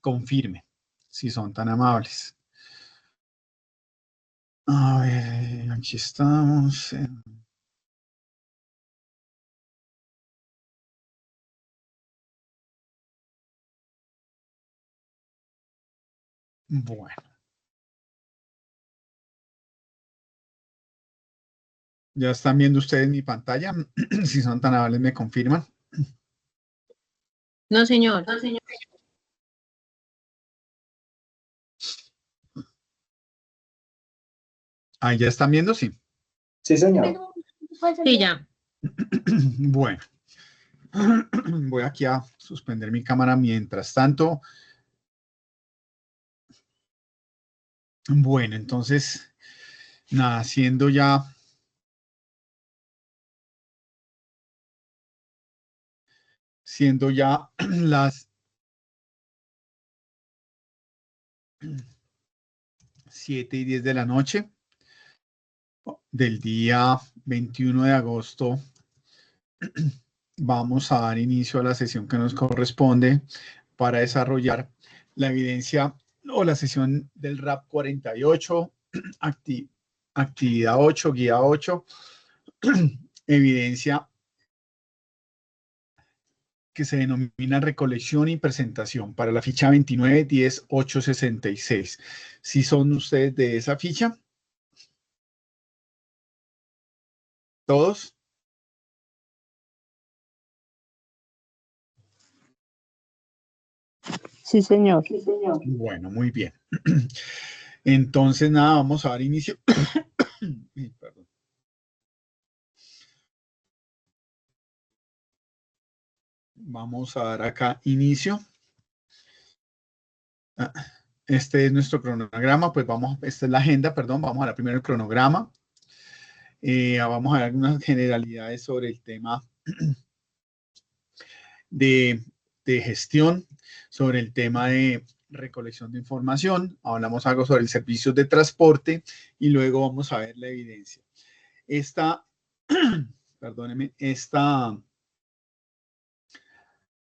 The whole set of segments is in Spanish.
confirme, si son tan amables. A ver, aquí estamos. Bueno. ¿Ya están viendo ustedes mi pantalla? Si son tan amables, me confirman. No, señor. No, señor. Ahí ya están viendo, sí. Sí, señor. Sí, ya. Bueno, voy aquí a suspender mi cámara mientras tanto. Bueno, entonces, nada, siendo ya las 7:10 de la noche del día 21 de agosto, vamos a dar inicio a la sesión que nos corresponde para desarrollar la evidencia o la sesión del RAP 48, actividad 8, guía 8, evidencia que se denomina recolección y presentación para la ficha 29-10-866. ¿Sí son ustedes de esa ficha? ¿Todos? Sí, señor. Sí, señor. Bueno, muy bien. Entonces, nada, vamos a dar inicio. Perdón. Vamos a dar acá inicio. Este es nuestro cronograma, pues esta es la agenda, perdón, vamos a dar primero el cronograma. Vamos a ver algunas generalidades sobre el tema de gestión, sobre el tema de recolección de información, hablamos algo sobre el servicio de transporte y luego vamos a ver la evidencia. Perdónenme, esta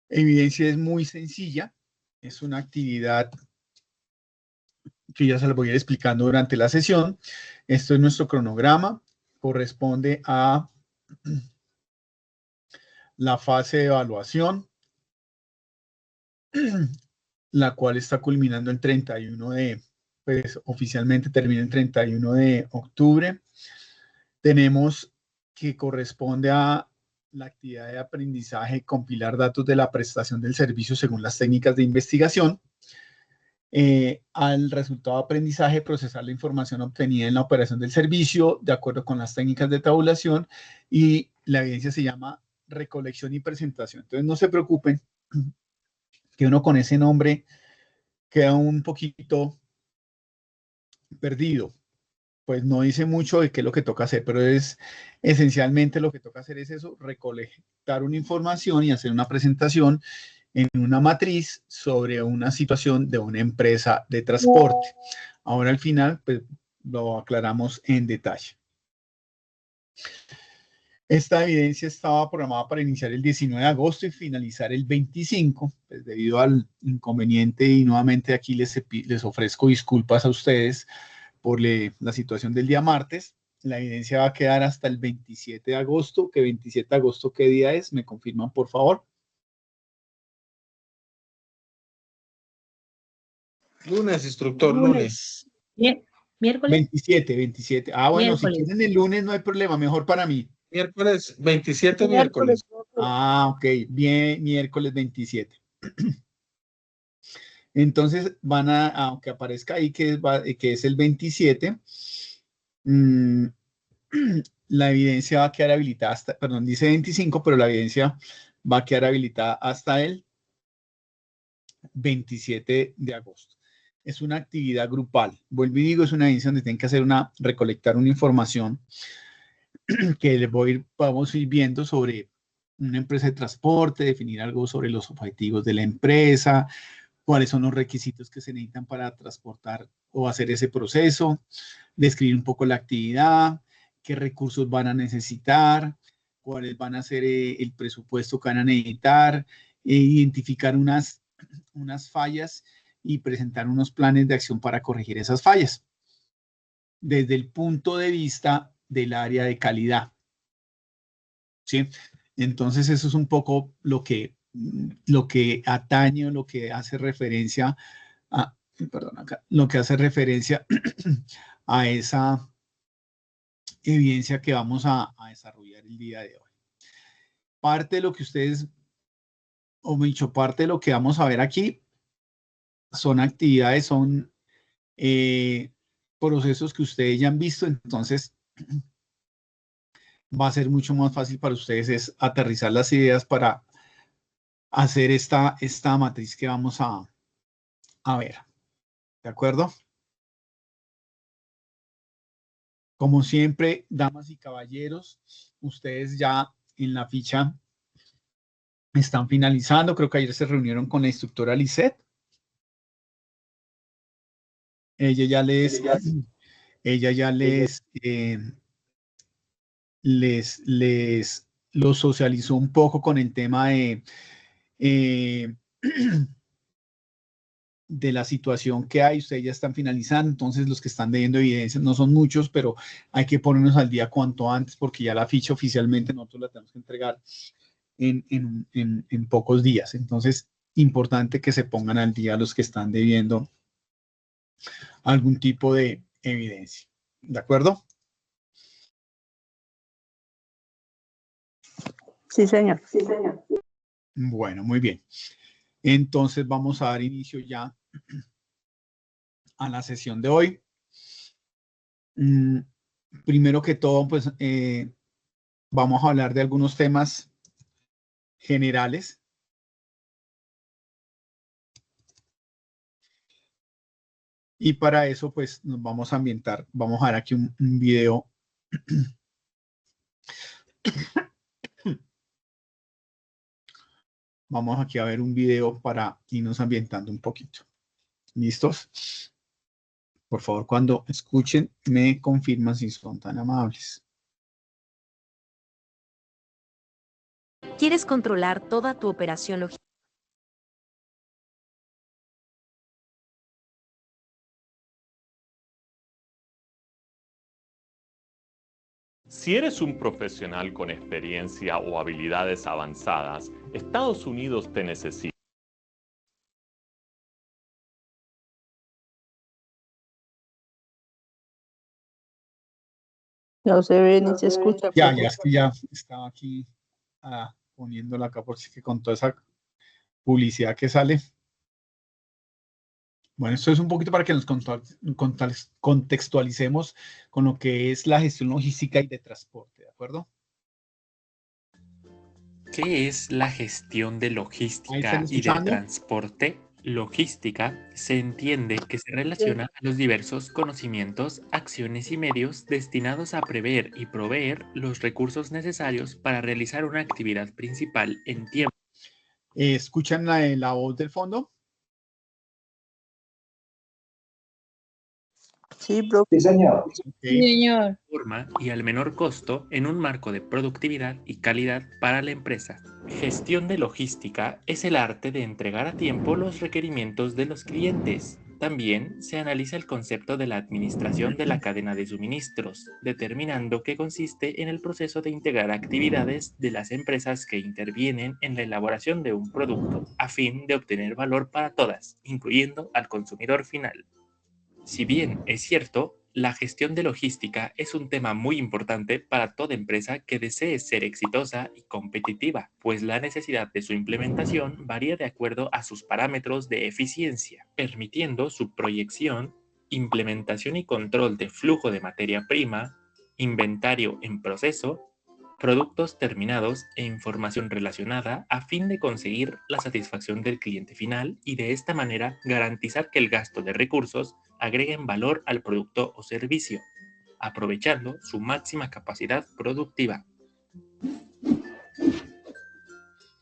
evidencia es muy sencilla, es una actividad que ya se lo voy a ir explicando durante la sesión. Esto es nuestro cronograma, corresponde a la fase de evaluación, la cual está culminando el 31 pues oficialmente termina el 31 de octubre. Tenemos que corresponde a la actividad de aprendizaje, compilar datos de la prestación del servicio según las técnicas de investigación. Al resultado de aprendizaje, procesar la información obtenida en la operación del servicio de acuerdo con las técnicas de tabulación, y la evidencia se llama recolección y presentación. Entonces no se preocupen que uno con ese nombre queda un poquito perdido, pues no dice mucho de qué es lo que toca hacer, pero es esencialmente lo que toca hacer es eso, recolectar una información y hacer una presentación en una matriz sobre una situación de una empresa de transporte. Ahora al final, pues lo aclaramos en detalle. Esta evidencia estaba programada para iniciar el 19 de agosto y finalizar el 25, pues debido al inconveniente, y nuevamente aquí les ofrezco disculpas a ustedes por la situación del día martes. La evidencia va a quedar hasta el 27 de agosto. ¿Que 27 de agosto qué día es? ¿Me confirman, por favor? Lunes, instructor, lunes. Miércoles. 27. Ah, bueno, Miércoles. si quieren el lunes no hay problema, mejor para mí. Miércoles, 27 miércoles. Ah, ok, bien, miércoles 27. Entonces aunque aparezca ahí que es el 27, la evidencia va a quedar habilitada perdón, dice 25, pero la evidencia va a quedar habilitada hasta el 27 de agosto. Es una actividad grupal. Vuelvo y digo, es una evidencia donde tienen que recolectar una información que vamos a ir viendo sobre una empresa de transporte, definir algo sobre los objetivos de la empresa, cuáles son los requisitos que se necesitan para transportar o hacer ese proceso, describir un poco la actividad, qué recursos van a necesitar, cuáles van a ser el presupuesto que van a necesitar, identificar unas fallas y presentar unos planes de acción para corregir esas fallas desde el punto de vista del área de calidad. ¿Sí? Entonces eso es un poco lo que atañe o lo que hace referencia a, perdón, acá, lo que hace referencia a esa evidencia que vamos a desarrollar el día de hoy. Parte de lo que ustedes, o me dicho, parte de lo que vamos a ver aquí son actividades, son procesos que ustedes ya han visto, entonces va a ser mucho más fácil para ustedes es aterrizar las ideas para hacer esta matriz que vamos a ver. ¿De acuerdo? Como siempre, damas y caballeros, ustedes ya en la ficha están finalizando. Creo que ayer se reunieron con la instructora Lisette. Ella ya les lo socializó un poco con el tema eh, de la situación que hay. Ustedes ya están finalizando, entonces los que están debiendo evidencia no son muchos, pero hay que ponernos al día cuanto antes porque ya la ficha oficialmente nosotros la tenemos que entregar en pocos días. Entonces, importante que se pongan al día los que están debiendo algún tipo de evidencia. ¿De acuerdo? Sí, señor. Sí, señor. Bueno, muy bien. Entonces vamos a dar inicio ya a la sesión de hoy. Primero que todo, pues vamos a hablar de algunos temas generales. Y para eso, pues nos vamos a ambientar. Vamos a ver aquí un video. Vamos aquí a ver un video para irnos ambientando un poquito. ¿Listos? Por favor, cuando escuchen, me confirman si son tan amables. ¿Quieres controlar toda tu operación logística? Si eres un profesional con experiencia o habilidades avanzadas, Estados Unidos te necesita. No se ve ni se escucha. Ya estaba aquí poniéndola acá por si que con toda esa publicidad que sale. Bueno, esto es un poquito para que nos contextualicemos con lo que es la gestión logística y de transporte, ¿de acuerdo? ¿Qué es la gestión de ¿Ahí logística están y de escuchando? transporte? Logística se entiende que se relaciona a los diversos conocimientos, acciones y medios destinados a prever y proveer los recursos necesarios para realizar una actividad principal en tiempo. ¿Escuchan la voz del fondo? Sí, profe. Sí, señor. Okay. Señor. Forma y al menor costo en un marco de productividad y calidad para la empresa. Gestión de logística es el arte de entregar a tiempo los requerimientos de los clientes. También se analiza el concepto de la administración de la cadena de suministros, determinando que consiste en el proceso de integrar actividades de las empresas que intervienen en la elaboración de un producto, a fin de obtener valor para todas, incluyendo al consumidor final. Si bien es cierto, la gestión de logística es un tema muy importante para toda empresa que desee ser exitosa y competitiva, pues la necesidad de su implementación varía de acuerdo a sus parámetros de eficiencia, permitiendo su proyección, implementación y control de flujo de materia prima, inventario en proceso, productos terminados e información relacionada a fin de conseguir la satisfacción del cliente final y de esta manera garantizar que el gasto de recursos agreguen valor al producto o servicio, aprovechando su máxima capacidad productiva.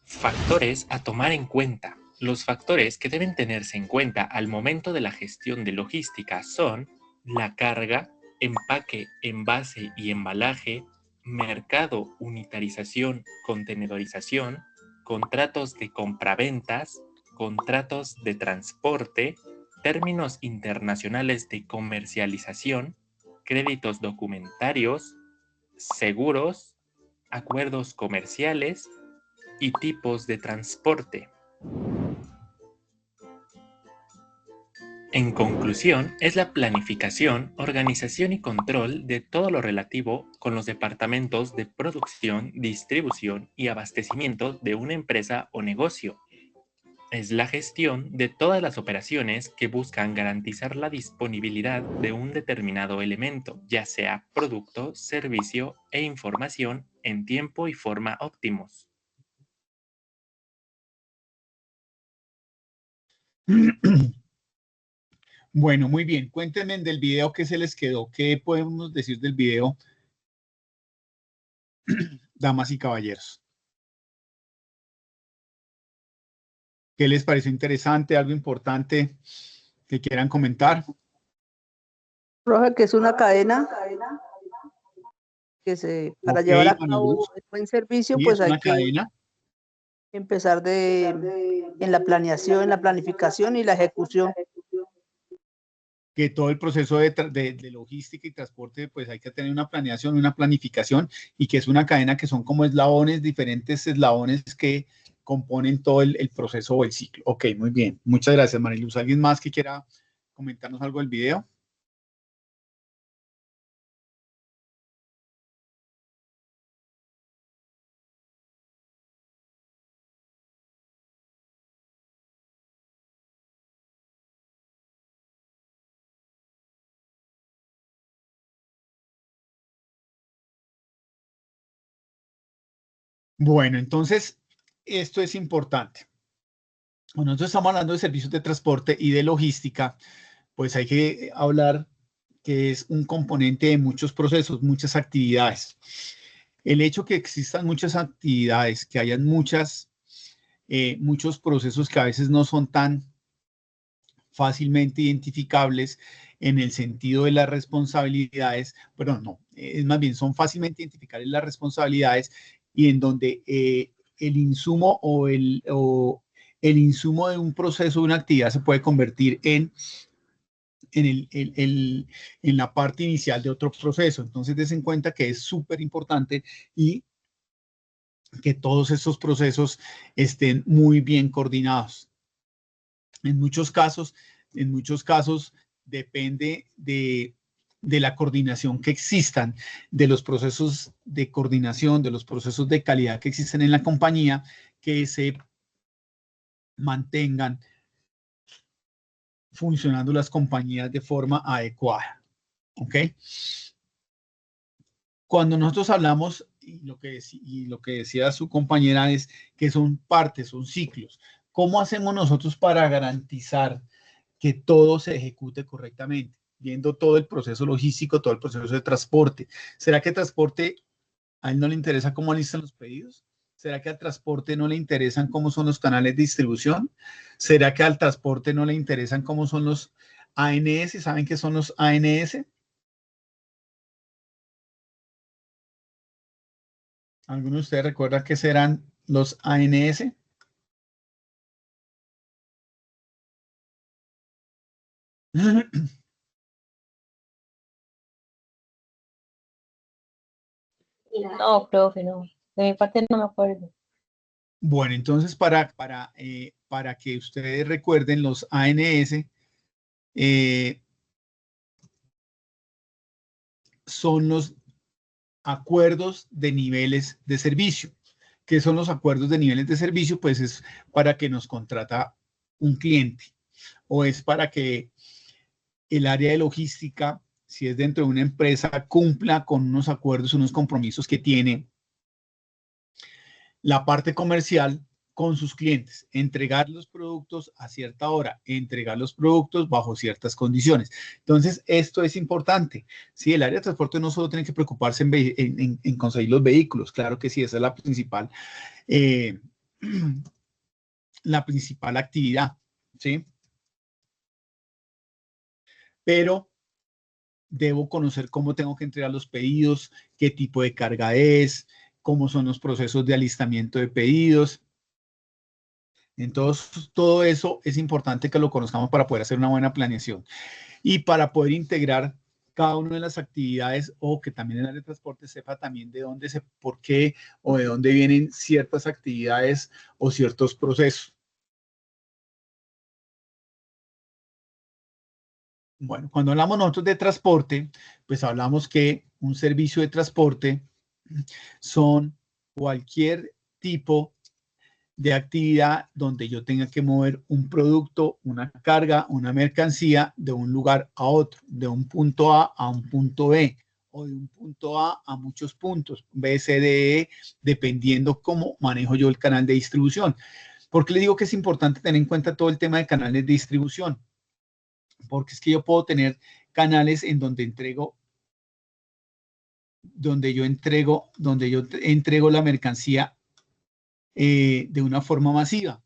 Factores a tomar en cuenta. Los factores que deben tenerse en cuenta al momento de la gestión de logística son la carga, empaque, envase y embalaje, mercado, unitarización, contenedorización, contratos de compraventas, contratos de transporte, términos internacionales de comercialización, créditos documentarios, seguros, acuerdos comerciales y tipos de transporte. En conclusión, es la planificación, organización y control de todo lo relativo con los departamentos de producción, distribución y abastecimiento de una empresa o negocio. Es la gestión de todas las operaciones que buscan garantizar la disponibilidad de un determinado elemento, ya sea producto, servicio e información en tiempo y forma óptimos. Bueno, muy bien. Cuéntenme del video qué se les quedó. ¿Qué podemos decir del video, damas y caballeros? ¿Qué les pareció interesante? ¿Algo importante que quieran comentar? Profe, que es una cadena que para llevar a cabo el buen servicio, Sí, pues es hay una que cadena. empezar en la planeación, en la planificación y la ejecución. Que todo el proceso de logística y transporte, pues hay que tener una planeación, una planificación, y que es una cadena que son como eslabones, diferentes eslabones que componen todo el proceso o el ciclo. Ok, muy bien. Muchas gracias, Mariluz. ¿Alguien más que quiera comentarnos algo del video? Bueno, entonces, esto es importante. Cuando nosotros estamos hablando de servicios de transporte y de logística, pues hay que hablar que es un componente de muchos procesos, muchas actividades. El hecho que existan muchas actividades, que hayan muchos procesos que a veces no son tan fácilmente identificables en el sentido de las responsabilidades, pero no, es más bien son fácilmente identificables las responsabilidades y en donde el insumo o el insumo de un proceso, de una actividad se puede convertir en la parte inicial de otro proceso. Entonces, des en cuenta que es súper importante y que todos estos procesos estén muy bien coordinados. En muchos casos depende de la coordinación que existan, de los procesos de coordinación, de los procesos de calidad que existen en la compañía, que se mantengan funcionando las compañías de forma adecuada. ¿Ok? Cuando nosotros hablamos, y lo que decía su compañera es que son partes, son ciclos. ¿Cómo hacemos nosotros para garantizar que todo se ejecute correctamente? Viendo todo el proceso logístico, todo el proceso de transporte. ¿Será que el transporte a él no le interesa cómo alistan los pedidos? ¿Será que al transporte no le interesan cómo son los canales de distribución? ¿Será que al transporte no le interesan cómo son los ANS? ¿Saben qué son los ANS? ¿Alguno de ustedes recuerda qué serán los ANS? No, profe, no. De mi parte no me acuerdo. Bueno, entonces para que ustedes recuerden los ANS, son los acuerdos de niveles de servicio. ¿Qué son los acuerdos de niveles de servicio? Pues es para que nos contrata un cliente o es para que el área de logística, si es dentro de una empresa, cumpla con unos acuerdos, unos compromisos que tiene la parte comercial con sus clientes, entregar los productos a cierta hora, entregar los productos bajo ciertas condiciones. Entonces, esto es importante. Sí, el área de transporte no solo tiene que preocuparse en conseguir los vehículos, claro que sí, esa es la principal actividad, ¿sí? Pero debo conocer cómo tengo que entregar los pedidos, qué tipo de carga es, cómo son los procesos de alistamiento de pedidos. Entonces, todo eso es importante que lo conozcamos para poder hacer una buena planeación y para poder integrar cada una de las actividades o que también el área de transporte sepa también de dónde por qué o de dónde vienen ciertas actividades o ciertos procesos. Bueno, cuando hablamos nosotros de transporte, pues hablamos que un servicio de transporte son cualquier tipo de actividad donde yo tenga que mover un producto, una carga, una mercancía de un lugar a otro, de un punto A un punto B, o de un punto a muchos puntos, B, C, D, E, dependiendo cómo manejo yo el canal de distribución. ¿Por qué le digo que es importante tener en cuenta todo el tema de canales de distribución? Porque es que yo puedo tener canales en donde yo entrego la mercancía de una forma masiva,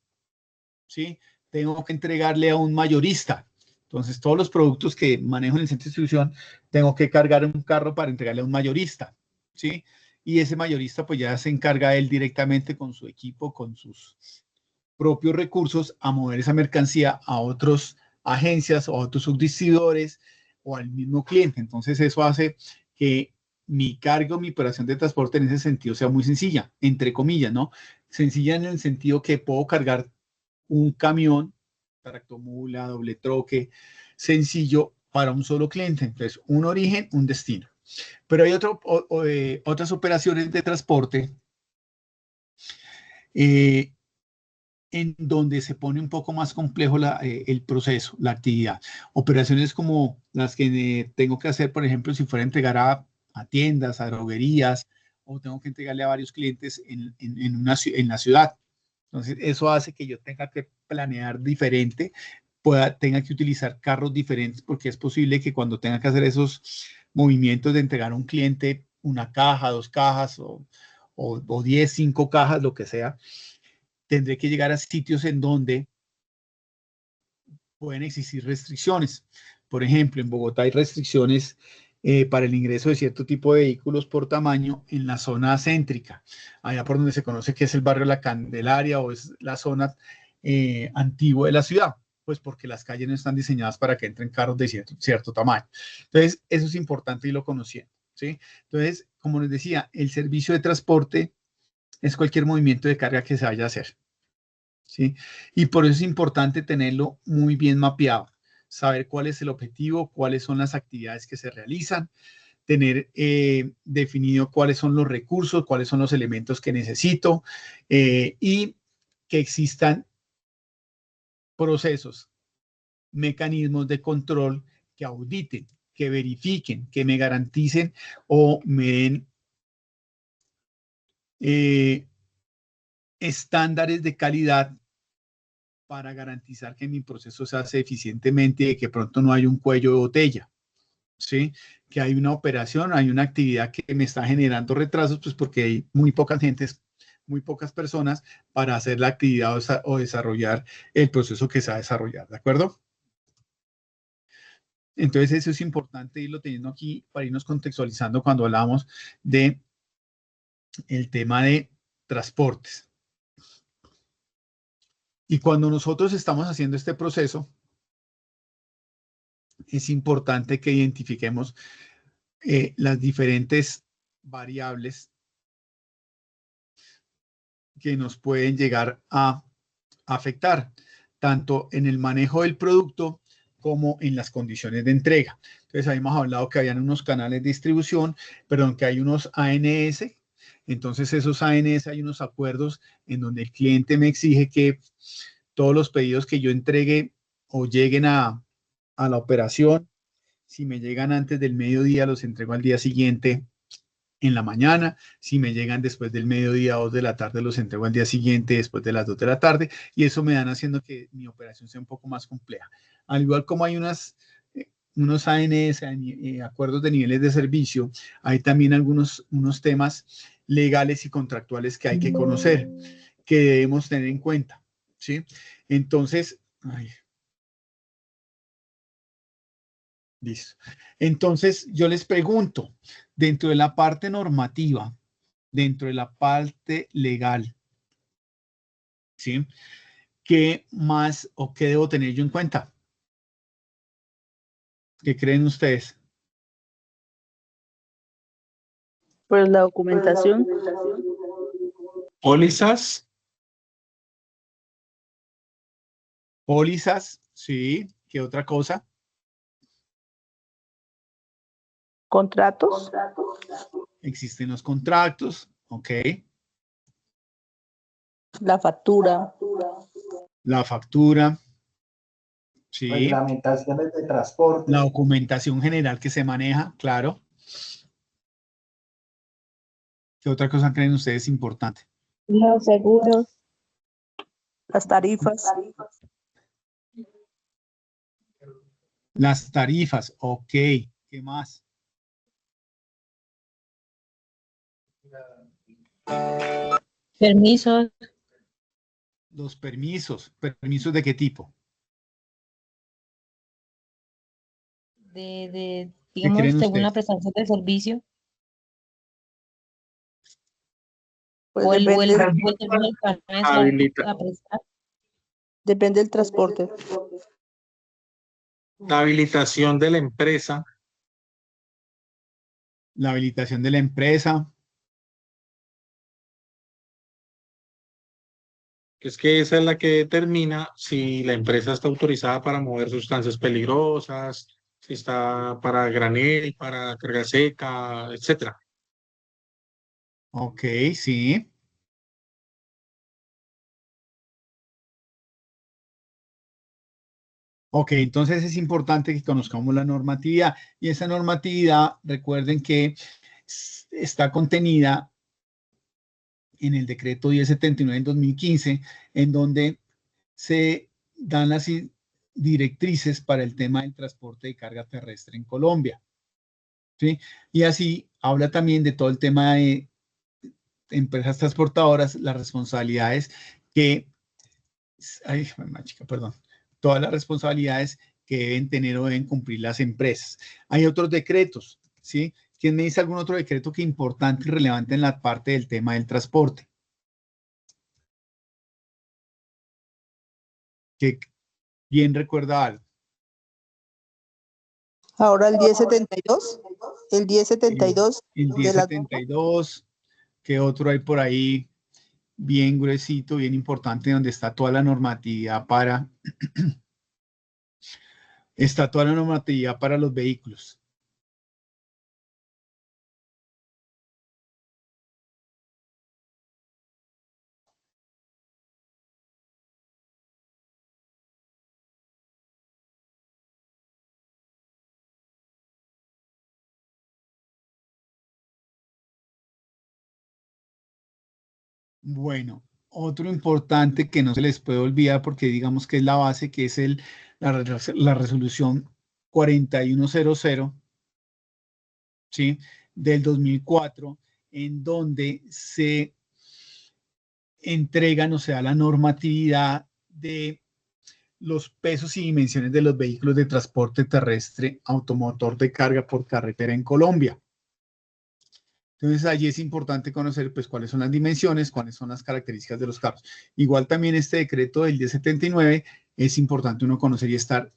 ¿sí? Tengo que entregarle a un mayorista. Entonces, todos los productos que manejo en el centro de distribución, tengo que cargar un carro para entregarle a un mayorista, ¿sí? Y ese mayorista, pues ya se encarga él directamente con su equipo, con sus propios recursos, a mover esa mercancía a otras agencias o a otros subdistribuidores o al mismo cliente. Entonces, eso hace que mi cargo, mi operación de transporte en ese sentido sea muy sencilla, entre comillas, ¿no? Sencilla en el sentido que puedo cargar un camión, tractomula, doble troque, sencillo para un solo cliente. Entonces, un origen, un destino. Pero hay otras operaciones de transporte en donde se pone un poco más complejo el proceso, la actividad. Operaciones como las que tengo que hacer, por ejemplo, si fuera a entregar a tiendas, a droguerías, o tengo que entregarle a varios clientes en la ciudad. Entonces, eso hace que yo tenga que planear diferente, tenga que utilizar carros diferentes, porque es posible que cuando tenga que hacer esos movimientos de entregar a un cliente una caja, dos cajas, o 10, 5 cajas, lo que sea, tendré que llegar a sitios en donde pueden existir restricciones. Por ejemplo, en Bogotá hay restricciones para el ingreso de cierto tipo de vehículos por tamaño en la zona céntrica, allá por donde se conoce que es el barrio La Candelaria o es la zona antigua de la ciudad, pues porque las calles no están diseñadas para que entren carros de cierto tamaño. Entonces, eso es importante y lo conociendo, ¿sí? Entonces, como les decía, el servicio de transporte es cualquier movimiento de carga que se vaya a hacer, ¿sí? Y por eso es importante tenerlo muy bien mapeado, saber cuál es el objetivo, cuáles son las actividades que se realizan, tener definido cuáles son los recursos, cuáles son los elementos que necesito y que existan procesos, mecanismos de control que auditen, que verifiquen, que me garanticen o me den estándares de calidad para garantizar que mi proceso se hace eficientemente y que pronto no hay un cuello de botella, ¿sí? Que hay una operación, hay una actividad que me está generando retrasos, pues porque hay muy pocas gentes, muy pocas personas para hacer la actividad o desarrollar el proceso que se va a desarrollar, ¿de acuerdo? Entonces eso es importante irlo teniendo aquí para irnos contextualizando cuando hablamos de el tema de transportes. Y cuando nosotros estamos haciendo este proceso, es importante que identifiquemos las diferentes variables que nos pueden llegar a afectar, tanto en el manejo del producto como en las condiciones de entrega. Entonces, habíamos hablado que habían unos canales de distribución, perdón, que hay unos ANS. Entonces, esos ANS hay unos acuerdos en donde el cliente me exige que todos los pedidos que yo entregue o lleguen a la operación, si me llegan antes del mediodía, los entrego al día siguiente en la mañana. Si me llegan después del mediodía, 2 de la tarde, los entrego al día siguiente después de las 2 de la tarde. Y eso me dan haciendo que mi operación sea un poco más compleja. Al igual como hay unos ANS, acuerdos de niveles de servicio, hay también unos temas legales y contractuales que hay que conocer, que debemos tener en cuenta, ¿sí? Entonces, listo. Entonces, yo les pregunto, dentro de la parte normativa, dentro de la parte legal, ¿sí? ¿qué más o qué debo tener yo en cuenta? ¿Qué creen ustedes? Pues la documentación, Pólizas, Pólizas, sí. ¿Qué otra cosa? contratos, Existen los contratos, ok. la factura, La factura, sí. Reglamentaciones de transporte. La documentación general que se maneja, claro. ¿Qué otra cosa creen ustedes importante? Los seguros. las tarifas, Las tarifas, ok. ¿Qué más? Permisos Los permisos. ¿Permisos de qué tipo? de ¿Qué digamos, creen según la ustedes? prestación del servicio pues o el depende, servicio del canal habilita- a prestar. depende del transporte, la habilitación de la empresa, La habilitación de la empresa. que es que esa es la que determina si la empresa está autorizada para mover sustancias peligrosas, si está para granel, para carga seca, etcétera. Ok, sí. Ok, entonces es importante que conozcamos la normatividad y esa normatividad, recuerden que está contenida en el decreto 1079 del 2015, en donde se dan las directrices para el tema del transporte de carga terrestre en Colombia, ¿sí? Y así habla también de todo el tema de empresas transportadoras, las responsabilidades que, ay, chica, perdón, todas las responsabilidades que deben tener o deben cumplir las empresas. Hay otros decretos, ¿sí? ¿Quién me dice algún otro decreto que importante y relevante en la parte del tema del transporte? Que bien recuerda algo. ahora el 1072, el 1072 El de las normas, 1072, ¿qué otro hay por ahí? Bien gruesito, bien importante, donde está toda la normatividad para, está toda la normatividad para los vehículos. Bueno, otro importante que no se les puede olvidar porque digamos que es la base, que es la resolución 4100, ¿sí? Del 2004, en donde se entregan, o sea, la normatividad de los pesos y dimensiones de los vehículos de transporte terrestre automotor de carga por carretera en Colombia. Entonces, allí es importante conocer pues cuáles son las dimensiones, cuáles son las características de los carros. Igual también este decreto del 1079 es importante uno conocer y estar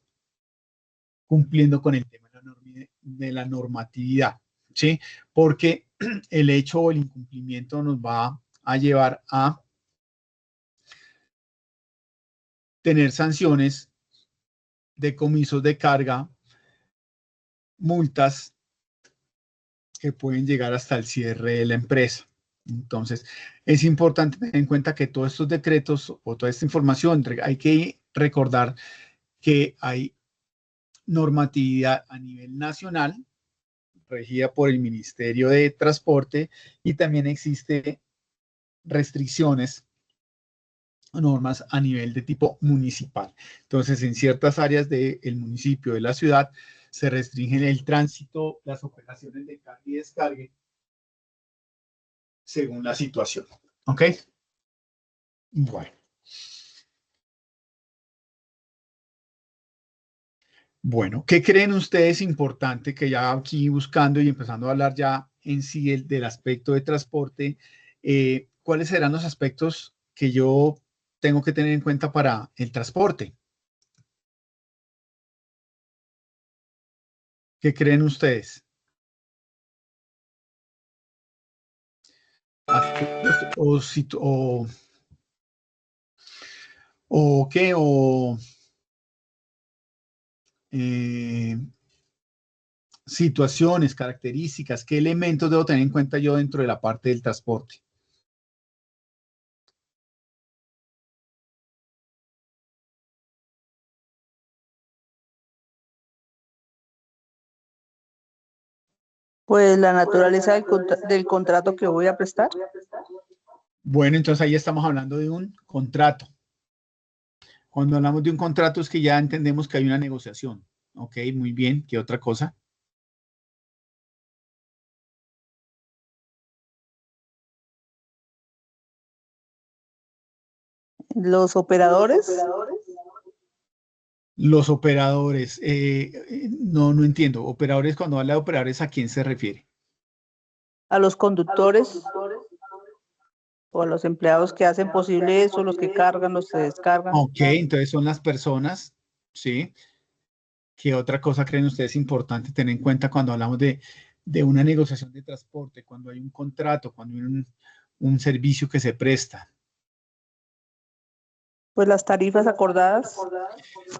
cumpliendo con el tema de la normatividad, ¿sí? Porque el hecho o el incumplimiento nos va a llevar a tener sanciones, decomisos de carga, multas que pueden llegar hasta el cierre de la empresa. Entonces, es importante tener en cuenta que todos estos decretos o toda esta información, hay que recordar que hay normatividad a nivel nacional, regida por el Ministerio de Transporte, y también existe restricciones, normas a nivel de tipo municipal. Entonces, en ciertas áreas del municipio, de la ciudad, se restringen el tránsito, las operaciones de carga y descargue, según la situación. ¿Ok? Bueno. Bueno, ¿qué creen ustedes importante que ya aquí buscando y empezando a hablar ya en sí del aspecto de transporte, cuáles serán los aspectos que yo tengo que tener en cuenta para el transporte? ¿Qué creen ustedes? ¿O qué? ¿O situaciones, características? ¿Qué elementos debo tener en cuenta yo dentro de la parte del transporte? Pues la naturaleza del contrato que voy a prestar. Bueno, entonces ahí estamos hablando de un contrato. Cuando hablamos de un contrato es que ya entendemos que hay una negociación. Ok, muy bien. ¿Qué otra cosa? Los operadores, Los operadores. No entiendo. Operadores, cuando habla de operadores, ¿a quién se refiere? a los conductores o a los empleados que hacen posible eso, los que cargan, los que descargan. Ok, entonces son las personas, ¿sí? ¿Qué otra cosa creen ustedes importante tener en cuenta cuando hablamos de una negociación de transporte, cuando hay un contrato, cuando hay un servicio que se presta? Pues las tarifas acordadas.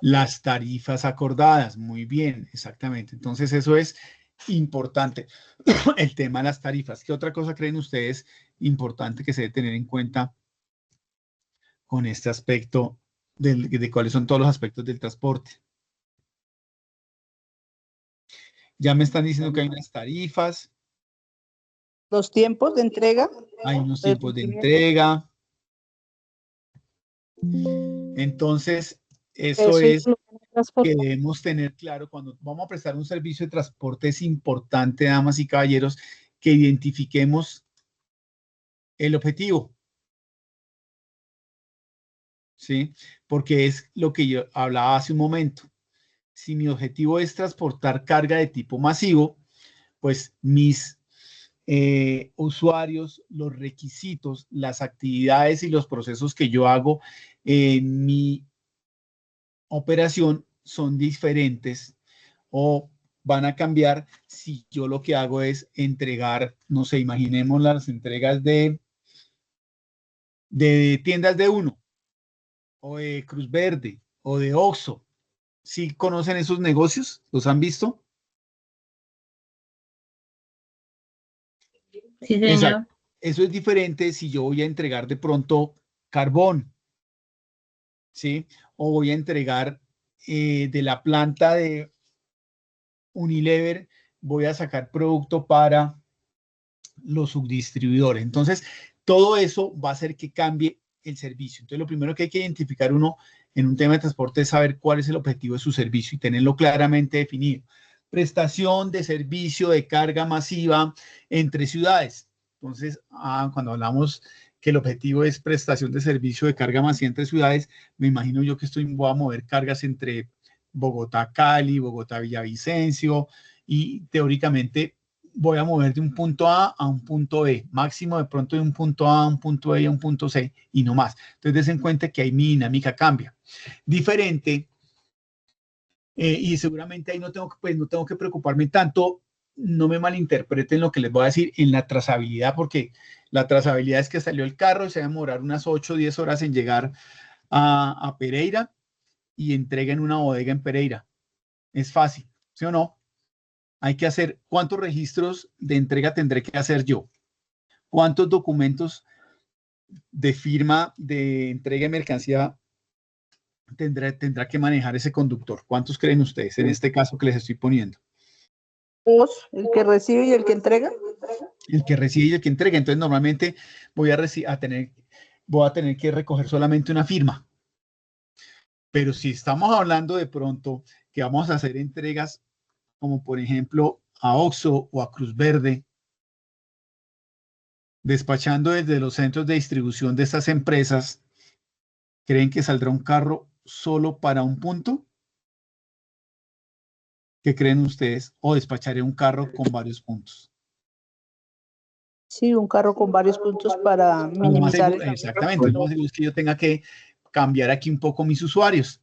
Las tarifas acordadas, muy bien, exactamente. Entonces eso es importante, el tema de las tarifas. ¿Qué otra cosa creen ustedes importante que se debe tener en cuenta con este aspecto de cuáles son todos los aspectos del transporte? Ya me están diciendo que hay unas tarifas, Los tiempos de entrega. hay unos de tiempos de cumplimiento. entrega. Entonces, eso Eso es incluye el transporte. que debemos tener claro cuando vamos a prestar un servicio de transporte. Es importante, damas y caballeros, que identifiquemos el objetivo, ¿sí? Porque es lo que yo hablaba hace un momento. Si mi objetivo es transportar carga de tipo masivo, pues mis usuarios, los requisitos, las actividades y los procesos que yo hago en mi operación son diferentes o van a cambiar si yo lo que hago es entregar, no sé, imaginemos las entregas de tiendas de Uno o de Cruz Verde o de Oxxo. ¿Sí conocen esos negocios? ¿Los han visto? Sí, señor. Exacto. Eso es diferente si yo voy a entregar de pronto carbón, ¿sí? O voy a entregar de la planta de Unilever, voy a sacar producto para los subdistribuidores. Entonces, todo eso va a hacer que cambie el servicio. Entonces, lo primero que hay que identificar uno en un tema de transporte es saber cuál es el objetivo de su servicio y tenerlo claramente definido. Prestación de servicio de carga masiva entre ciudades. Entonces, cuando hablamos que el objetivo es prestación de servicio de carga masiva entre ciudades, me imagino yo que voy a mover cargas entre Bogotá, Cali, Bogotá, Villavicencio, y teóricamente voy a mover de un punto A un punto B, máximo de pronto de un punto A a un punto B y a un punto C y no más. Entonces, den en cuenta que ahí mi dinámica cambia. Diferente, y seguramente ahí no tengo que preocuparme tanto, no me malinterpreten lo que les voy a decir en la trazabilidad, porque la trazabilidad es que salió el carro y se va a demorar unas 8 o 10 horas en llegar a Pereira y entreguen una bodega en Pereira. Es fácil, ¿sí o no? Hay que hacer, ¿cuántos registros de entrega tendré que hacer yo? ¿Cuántos documentos de firma de entrega de mercancía tendrá que manejar ese conductor? ¿Cuántos creen ustedes en este caso que les estoy poniendo? Dos, el que recibe y el que entrega. El que recibe y el que entrega. Entonces, normalmente voy a tener que recoger solamente una firma. Pero si estamos hablando de pronto que vamos a hacer entregas como por ejemplo a Oxxo o a Cruz Verde, despachando desde los centros de distribución de estas empresas, ¿creen que saldrá un carro solo para un punto? ¿Qué creen ustedes? ¿O despacharé un carro con varios puntos? Sí, un carro con varios puntos para Lo más minimizar seguro, exactamente, lo más seguro es que yo tenga que cambiar aquí un poco mis usuarios,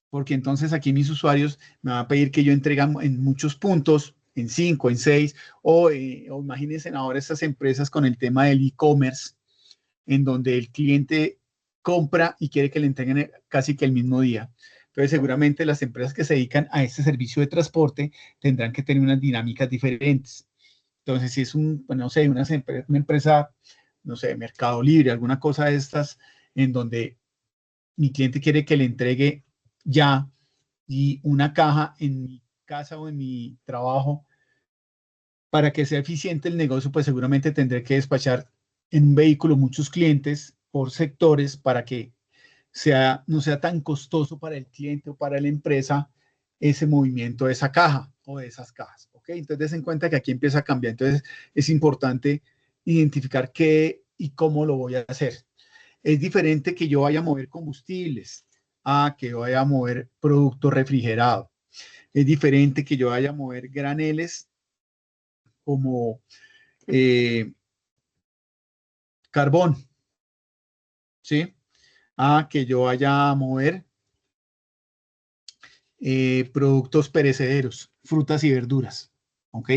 porque entonces aquí mis usuarios me van a pedir que yo entregue en muchos puntos, en 5, en 6, o imagínense ahora estas empresas con el tema del e-commerce, en donde el cliente compra y quiere que le entreguen casi que el mismo día. Entonces, seguramente las empresas que se dedican a este servicio de transporte tendrán que tener unas dinámicas diferentes. Entonces, si es no sé, una empresa, no sé, Mercado Libre, alguna cosa de estas, en donde mi cliente quiere que le entregue ya y una caja en mi casa o en mi trabajo, para que sea eficiente el negocio, pues seguramente tendré que despachar en un vehículo muchos clientes por sectores para que no sea tan costoso para el cliente o para la empresa ese movimiento de esa caja o de esas cajas. ¿Ok? Entonces, des en cuenta que aquí empieza a cambiar. Entonces, es importante identificar qué y cómo lo voy a hacer. Es diferente que yo vaya a mover combustibles a que yo vaya a mover producto refrigerado. Es diferente que yo vaya a mover graneles como carbón, ¿sí? A que yo vaya a mover productos perecederos, frutas y verduras, ¿ok?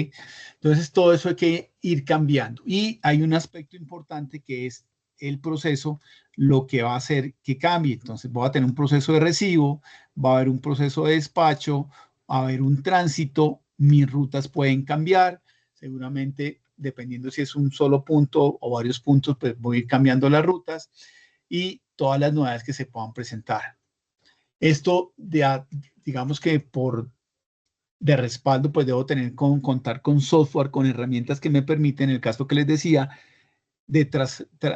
Entonces, todo eso hay que ir cambiando. Y hay un aspecto importante que es el proceso, lo que va a hacer que cambie. Entonces, voy a tener un proceso de recibo, va a haber un proceso de despacho, va a haber un tránsito, mis rutas pueden cambiar, seguramente dependiendo si es un solo punto o varios puntos, pues voy a ir cambiando las rutas y todas las novedades que se puedan presentar. Esto, digamos que de respaldo, pues debo contar con software, con herramientas que me permiten, en el caso que les decía, de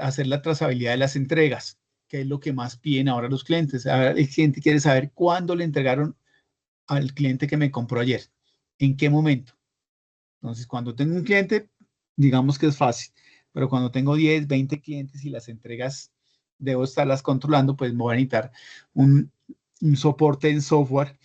hacer la trazabilidad de las entregas, que es lo que más piden ahora los clientes. Ahora el cliente quiere saber cuándo le entregaron al cliente que me compró ayer, en qué momento. Entonces, cuando tengo un cliente, digamos que es fácil, pero cuando tengo 10, 20 clientes y las entregas debo estarlas controlando, pues me voy a necesitar un soporte en software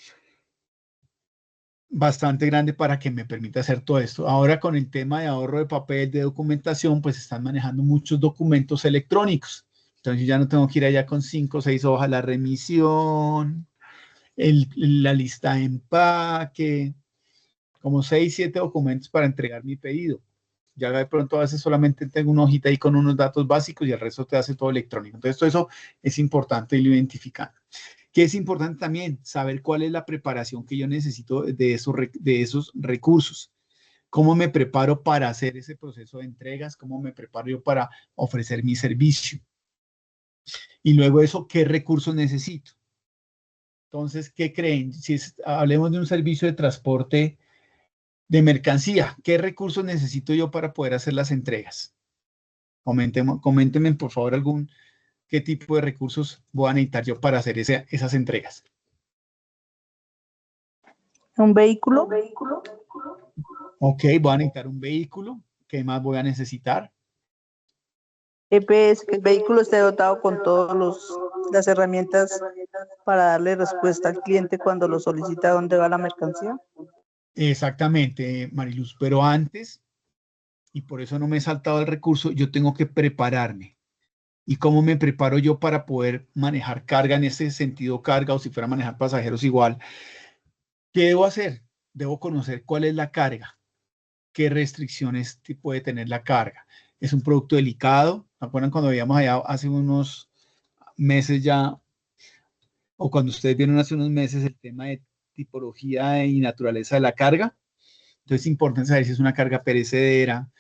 bastante grande para que me permita hacer todo esto. Ahora con el tema de ahorro de papel, de documentación, pues están manejando muchos documentos electrónicos. Entonces ya no tengo que ir allá con 5 o 6 hojas, la remisión, la lista de empaque, como 6, 7 documentos para entregar mi pedido. Ya de pronto a veces solamente tengo una hojita ahí con unos datos básicos y el resto te hace todo electrónico. Entonces todo eso es importante irlo identificando. Que es importante también saber cuál es la preparación que yo necesito de esos recursos. ¿Cómo me preparo para hacer ese proceso de entregas? ¿Cómo me preparo yo para ofrecer mi servicio? Y luego de eso, ¿qué recursos necesito? Entonces, ¿qué creen? Si hablemos de un servicio de transporte de mercancía, ¿qué recursos necesito yo para poder hacer las entregas? Coméntenme, por favor, qué tipo de recursos voy a necesitar yo para hacer esas entregas. ¿Un vehículo? Ok, voy a necesitar un vehículo. ¿Qué más voy a necesitar? EPS, que el vehículo esté dotado con todas las herramientas para darle respuesta al cliente cuando lo solicita dónde va la mercancía. Exactamente, Mariluz. Pero antes, y por eso no me he saltado el recurso, yo tengo que prepararme. ¿Y cómo me preparo yo para poder manejar carga en ese sentido, carga, o si fuera a manejar pasajeros igual? ¿Qué debo hacer? Debo conocer cuál es la carga, qué restricciones puede tener la carga. ¿Es un producto delicado? ¿Se acuerdan cuando veíamos allá hace unos meses ya, o cuando ustedes vieron hace unos meses el tema de tipología y naturaleza de la carga? Entonces es importante saber si es una carga perecedera,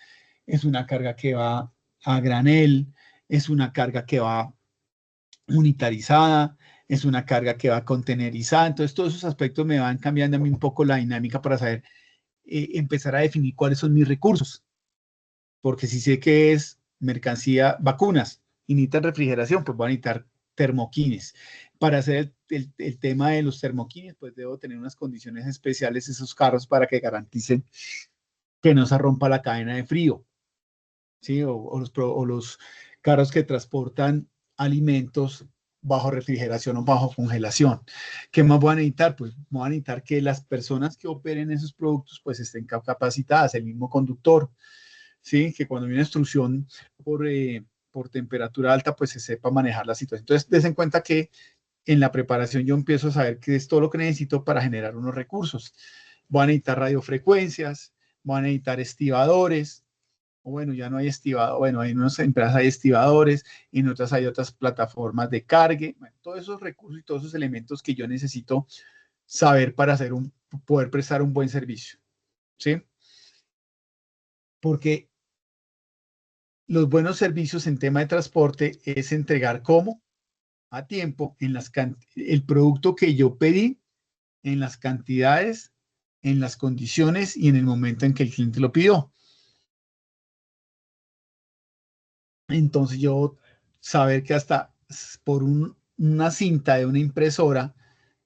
es una carga que va a granel, es una carga que va unitarizada, es una carga que va contenerizada. Entonces todos esos aspectos me van cambiando a mí un poco la dinámica para saber, empezar a definir cuáles son mis recursos. Porque si sé que es mercancía, vacunas, y necesitan refrigeración, pues voy a necesitar termoquines. Para hacer el tema de los termoquines, pues debo tener unas condiciones especiales esos carros para que garanticen que no se rompa la cadena de frío, ¿sí? O los carros que transportan alimentos bajo refrigeración o bajo congelación. ¿Qué más voy a necesitar? Pues voy a necesitar que las personas que operen esos productos pues estén capacitadas, el mismo conductor, ¿sí? Que cuando hay una instrucción por temperatura alta, pues se sepa manejar la situación. Entonces, des en cuenta que en la preparación yo empiezo a saber qué es todo lo que necesito para generar unos recursos. Voy a necesitar radiofrecuencias, voy a necesitar estibadores, o bueno, ya no hay estibadores, bueno, en unas empresas hay estibadores, en otras hay otras plataformas de cargue, bueno, todos esos recursos y todos esos elementos que yo necesito saber para poder prestar un buen servicio, ¿sí? Porque los buenos servicios en tema de transporte es entregar cómo a tiempo el producto que yo pedí en las cantidades, en las condiciones y en el momento en que el cliente lo pidió. Entonces yo saber que hasta por una cinta de una impresora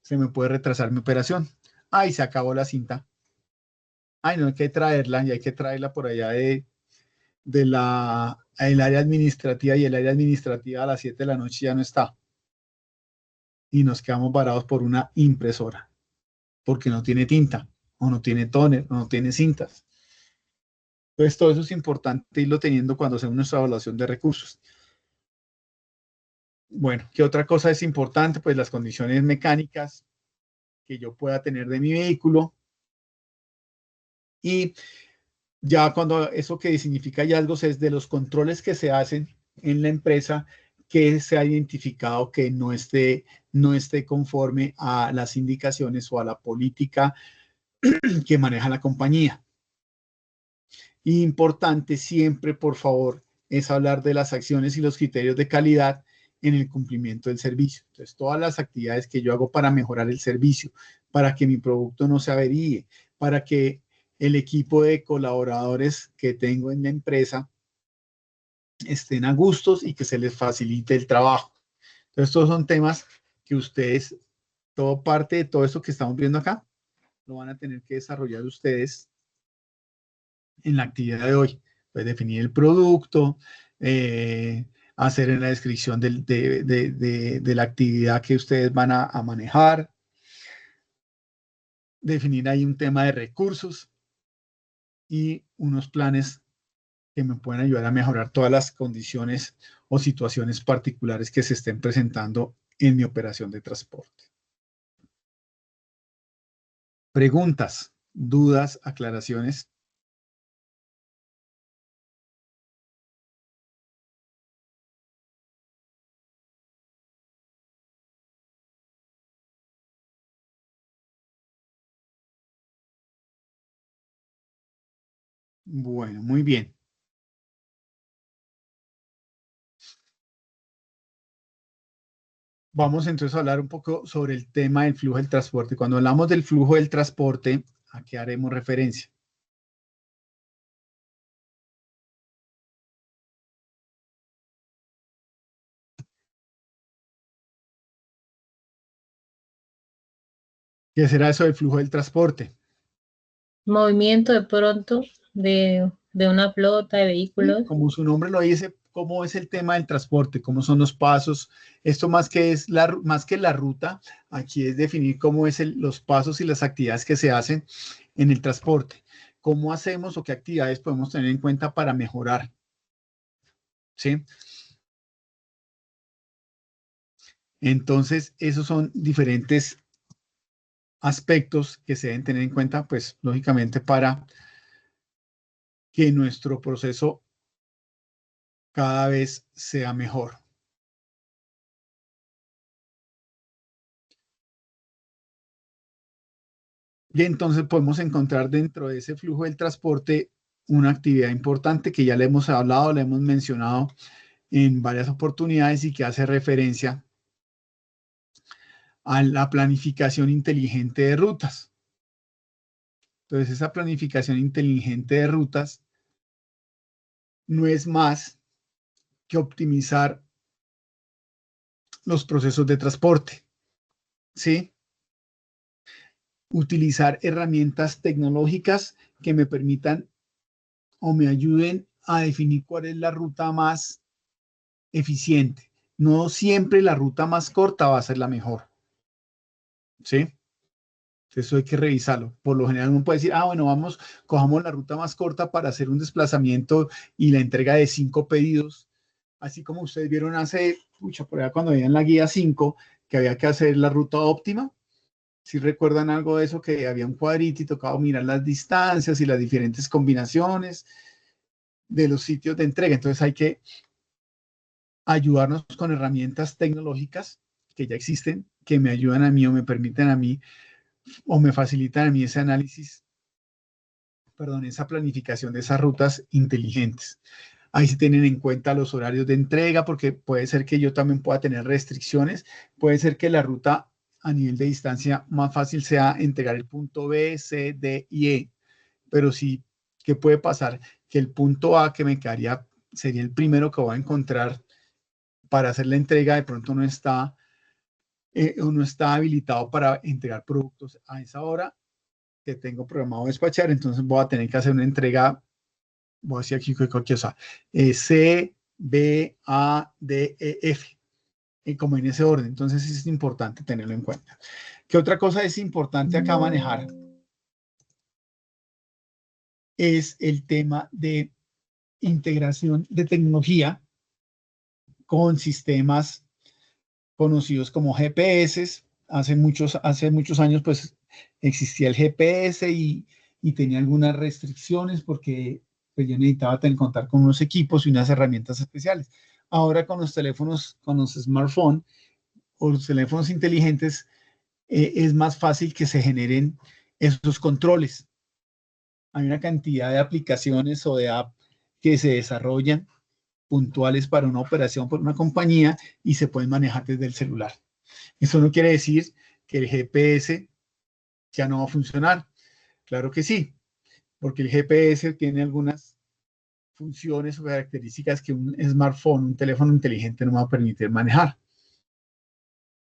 se me puede retrasar mi operación. Ay, se acabó la cinta. Ay, no hay que traerla, y hay que traerla por allá el área administrativa, y el área administrativa a las 7 de la noche ya no está. Y nos quedamos varados por una impresora, porque no tiene tinta, o no tiene tóner, o no tiene cintas. Entonces todo eso es importante irlo teniendo cuando hacemos nuestra evaluación de recursos. Bueno, ¿qué otra cosa es importante? Pues las condiciones mecánicas que yo pueda tener de mi vehículo. Y ya cuando eso que significa hallazgos es de los controles que se hacen en la empresa, que se ha identificado que no esté conforme a las indicaciones o a la política que maneja la compañía. Importante siempre, por favor, es hablar de las acciones y los criterios de calidad en el cumplimiento del servicio. Entonces, todas las actividades que yo hago para mejorar el servicio, para que mi producto no se averíe, para que el equipo de colaboradores que tengo en la empresa estén a gustos y que se les facilite el trabajo. Entonces, estos son temas que ustedes, todo parte de todo esto que estamos viendo acá, lo van a tener que desarrollar ustedes en la actividad de hoy. Pues definir el producto, hacer en la descripción de la actividad que ustedes van a manejar, definir ahí un tema de recursos y unos planes que me pueden ayudar a mejorar todas las condiciones o situaciones particulares que se estén presentando en mi operación de transporte. Preguntas, dudas, aclaraciones. Bueno, muy bien. Vamos entonces a hablar un poco sobre el tema del flujo del transporte. Cuando hablamos del flujo del transporte, ¿a qué haremos referencia? ¿Qué será eso del flujo del transporte? Movimiento de pronto de una flota de vehículos. Como su nombre lo dice, ¿cómo es el tema del transporte? ¿Cómo son los pasos? Esto más que la ruta, aquí es definir cómo es los pasos y las actividades que se hacen en el transporte. ¿Cómo hacemos o qué actividades podemos tener en cuenta para mejorar? ¿Sí? Entonces, esos son diferentes aspectos que se deben tener en cuenta, pues, lógicamente, para que nuestro proceso cada vez sea mejor. Y entonces podemos encontrar dentro de ese flujo del transporte una actividad importante que ya le hemos hablado, le hemos mencionado en varias oportunidades y que hace referencia a la planificación inteligente de rutas. Entonces, esa planificación inteligente de rutas no es más que optimizar los procesos de transporte, ¿sí? Utilizar herramientas tecnológicas que me permitan o me ayuden a definir cuál es la ruta más eficiente. No siempre la ruta más corta va a ser la mejor, ¿sí? Eso hay que revisarlo. Por lo general uno puede decir, bueno, cojamos la ruta más corta para hacer un desplazamiento y la entrega de 5 pedidos Así como ustedes vieron hace, por allá cuando veían la guía 5, que había que hacer la ruta óptima. Si recuerdan algo de eso, que había un cuadrito y tocaba mirar las distancias y las diferentes combinaciones de los sitios de entrega. Entonces hay que ayudarnos con herramientas tecnológicas que ya existen, que me ayudan a mí o me permiten a mí o me facilitan a mí ese análisis, esa planificación de esas rutas inteligentes. Ahí se tienen en cuenta los horarios de entrega, porque puede ser que yo también pueda tener restricciones. Puede ser que la ruta a nivel de distancia más fácil sea entregar el punto B, C, D y E. Pero sí, ¿qué puede pasar? Que el punto A que me quedaría, sería el primero que voy a encontrar para hacer la entrega, de pronto no está habilitado para entregar productos a esa hora que tengo programado despachar. Entonces voy a tener que hacer una entrega, voy a decir aquí cualquier cosa, C, B, A, D, E, F, como en ese orden. Entonces es importante tenerlo en cuenta. ¿Qué otra cosa es importante acá manejar? Es el tema de integración de tecnología con sistemas conocidos como GPS. Hace muchos años pues existía el GPS y tenía algunas restricciones porque pues, yo necesitaba contar con unos equipos y unas herramientas especiales. Ahora con los teléfonos, con los smartphones o los teléfonos inteligentes, es más fácil que se generen esos controles. Hay una cantidad de aplicaciones o de apps que se desarrollan puntuales para una operación por una compañía y se pueden manejar desde el celular. Eso no quiere decir que el GPS ya no va a funcionar. Claro que sí, porque el GPS tiene algunas funciones o características que un smartphone, un teléfono inteligente no va a permitir manejar.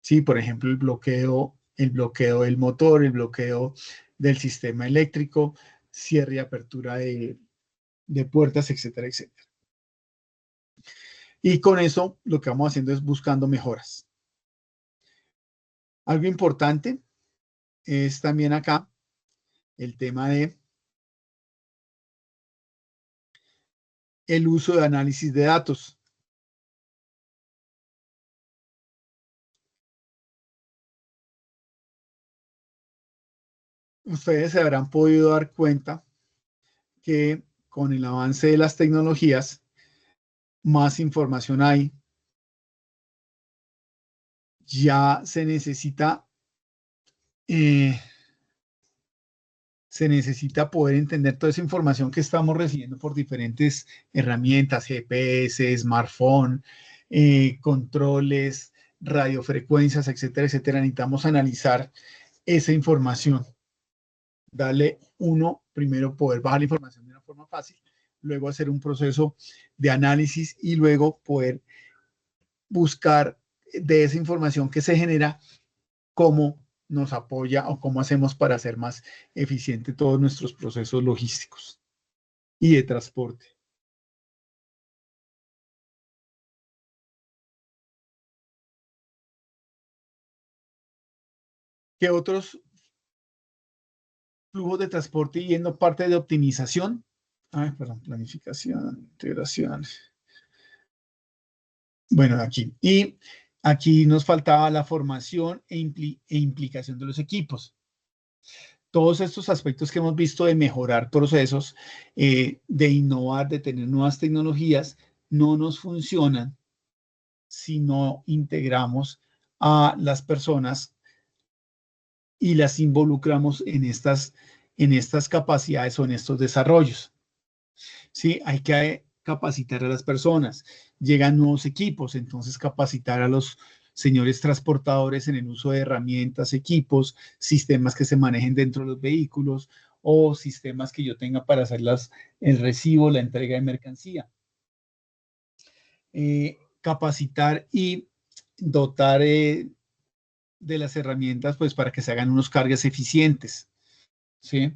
Sí, por ejemplo, el bloqueo del motor, el bloqueo del sistema eléctrico, cierre y apertura de puertas, etcétera, etcétera. Y con eso lo que vamos haciendo es buscando mejoras. Algo importante es también acá el tema de el uso de análisis de datos. Ustedes se habrán podido dar cuenta que con el avance de las tecnologías, más información hay. Ya se necesita poder entender toda esa información que estamos recibiendo por diferentes herramientas, GPS, smartphone, controles, radiofrecuencias, etcétera, etcétera. Necesitamos analizar esa información. Darle primero poder bajar la información de una forma fácil, luego hacer un proceso de análisis y luego poder buscar de esa información que se genera cómo nos apoya o cómo hacemos para hacer más eficiente todos nuestros procesos logísticos y de transporte. ¿Qué otros flujos de transporte yendo parte de optimización? Planificación, integración. Bueno, aquí. Y aquí nos faltaba la formación e implicación de los equipos. Todos estos aspectos que hemos visto de mejorar procesos, de innovar, de tener nuevas tecnologías, no nos funcionan si no integramos a las personas y las involucramos en estas capacidades o en estos desarrollos. Sí, hay que capacitar a las personas. Llegan nuevos equipos, entonces capacitar a los señores transportadores en el uso de herramientas, equipos, sistemas que se manejen dentro de los vehículos o sistemas que yo tenga para hacer el recibo, la entrega de mercancía. Capacitar y dotar de las herramientas pues para que se hagan unos cargas eficientes. ¿Sí?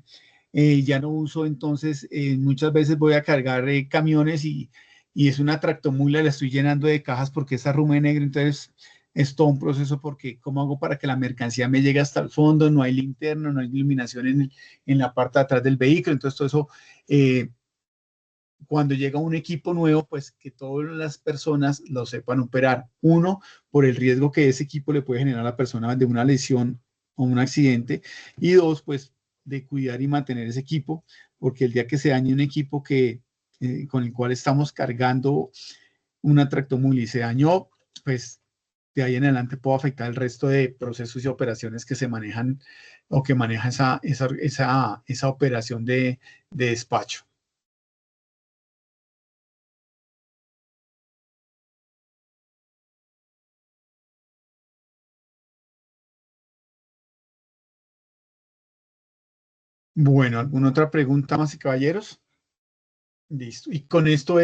Ya no uso entonces, muchas veces voy a cargar camiones y es una tractomula, la estoy llenando de cajas porque es arrume negro, entonces es todo un proceso porque ¿cómo hago para que la mercancía me llegue hasta el fondo? No hay linterna, no hay iluminación en la parte de atrás del vehículo, entonces todo eso cuando llega un equipo nuevo, pues que todas las personas lo sepan operar. Uno, por el riesgo que ese equipo le puede generar a la persona de una lesión o un accidente. Y dos, pues de cuidar y mantener ese equipo, porque el día que se dañe un equipo con el cual estamos cargando una tractomula y se dañó, pues de ahí en adelante puede afectar el resto de procesos y operaciones que se manejan o que maneja esa operación de despacho. Bueno, ¿alguna otra pregunta más, caballeros? Listo. Y con esto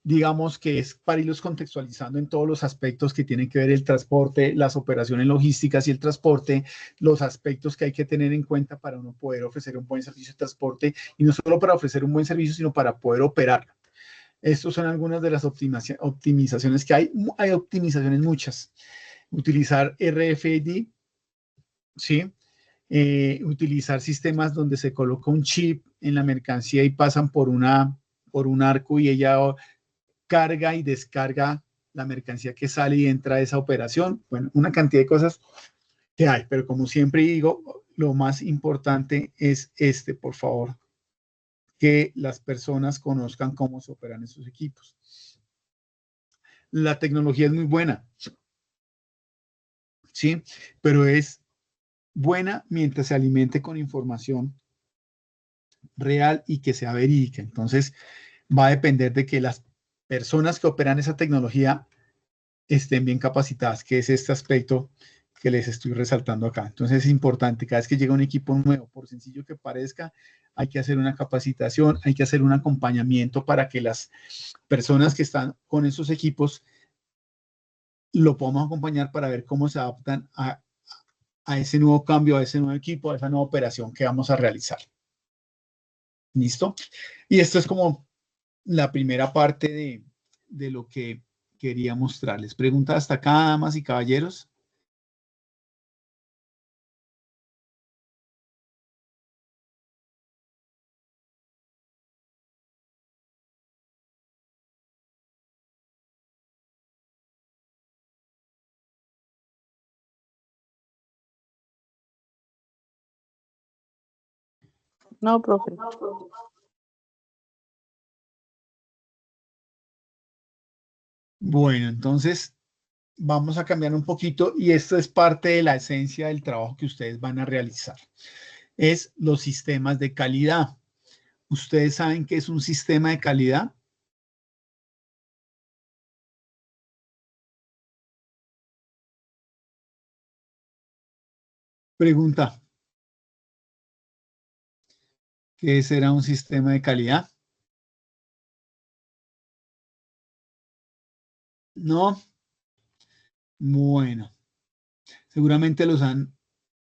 digamos que es para irlos contextualizando en todos los aspectos que tienen que ver el transporte, las operaciones logísticas y el transporte, los aspectos que hay que tener en cuenta para uno poder ofrecer un buen servicio de transporte y no solo para ofrecer un buen servicio, sino para poder operarlo. Estas son algunas de las optimizaciones que hay. Hay optimizaciones muchas. Utilizar RFID, ¿sí? Utilizar sistemas donde se coloca un chip en la mercancía y pasan por un arco y ella carga y descarga la mercancía que sale y entra a esa operación. Bueno, una cantidad de cosas que hay, pero como siempre digo, lo más importante es por favor, que las personas conozcan cómo se operan esos equipos. La tecnología es muy buena, ¿sí? Pero es buena mientras se alimente con información real y que sea verídica. Entonces, va a depender de que las personas que operan esa tecnología estén bien capacitadas, que es este aspecto que les estoy resaltando acá. Entonces, es importante, cada vez que llega un equipo nuevo, por sencillo que parezca, hay que hacer una capacitación, hay que hacer un acompañamiento para que las personas que están con esos equipos lo podamos acompañar para ver cómo se adaptan a ese nuevo cambio, a ese nuevo equipo, a esa nueva operación que vamos a realizar. ¿Listo? Y esto es como la primera parte de lo que quería mostrarles. ¿Preguntas hasta acá, damas y caballeros? No, profe. Bueno, entonces vamos a cambiar un poquito y esto es parte de la esencia del trabajo que ustedes van a realizar. Es los sistemas de calidad. ¿Ustedes saben qué es un sistema de calidad? Pregunta. ¿Qué será un sistema de calidad? No. Bueno, seguramente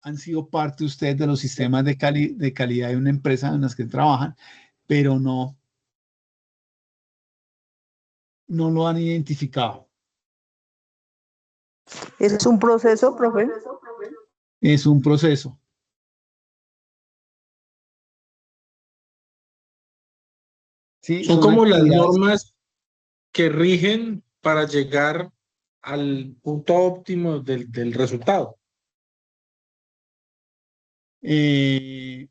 han sido parte ustedes de los sistemas de calidad de una empresa en las que trabajan, pero no lo han identificado. ¿Es un proceso, profe? Es un proceso. Sí, Son como las actividades. normas que rigen para llegar al punto óptimo del resultado. Sí.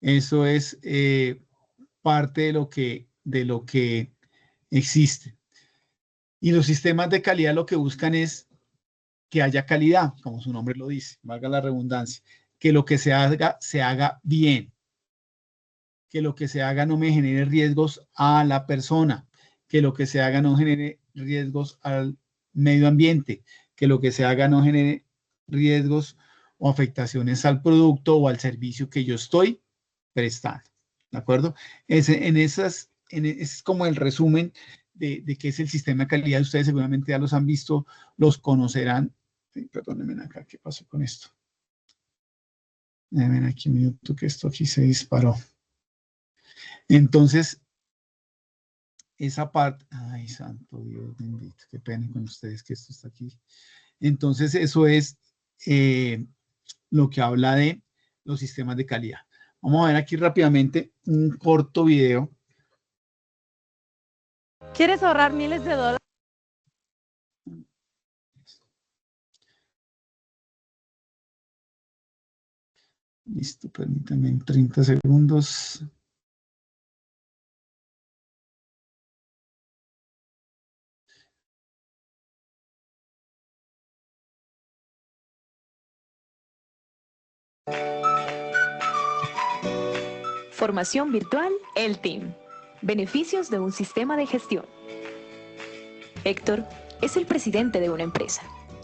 Eso es parte de lo que existe. Y los sistemas de calidad lo que buscan es que haya calidad, como su nombre lo dice, valga la redundancia, que lo que se haga bien, que lo que se haga no me genere riesgos a la persona, que lo que se haga no genere riesgos al medio ambiente, que lo que se haga no genere riesgos o afectaciones al producto o al servicio que yo estoy prestando. ¿De acuerdo? Es como el resumen de qué es el sistema de calidad. Ustedes seguramente ya los han visto, los conocerán. Perdónenme acá, ¿qué pasó con esto? Ven aquí un minuto que esto aquí se disparó. Entonces, esa parte, ay, santo Dios bendito, qué pena con ustedes que esto está aquí. Entonces, eso es lo que habla de los sistemas de calidad. Vamos a ver aquí rápidamente un corto video. ¿Quieres ahorrar miles de dólares? Listo, permítanme 30 segundos. Formación virtual, el Team. Beneficios de un sistema de gestión. Héctor es el presidente de una empresa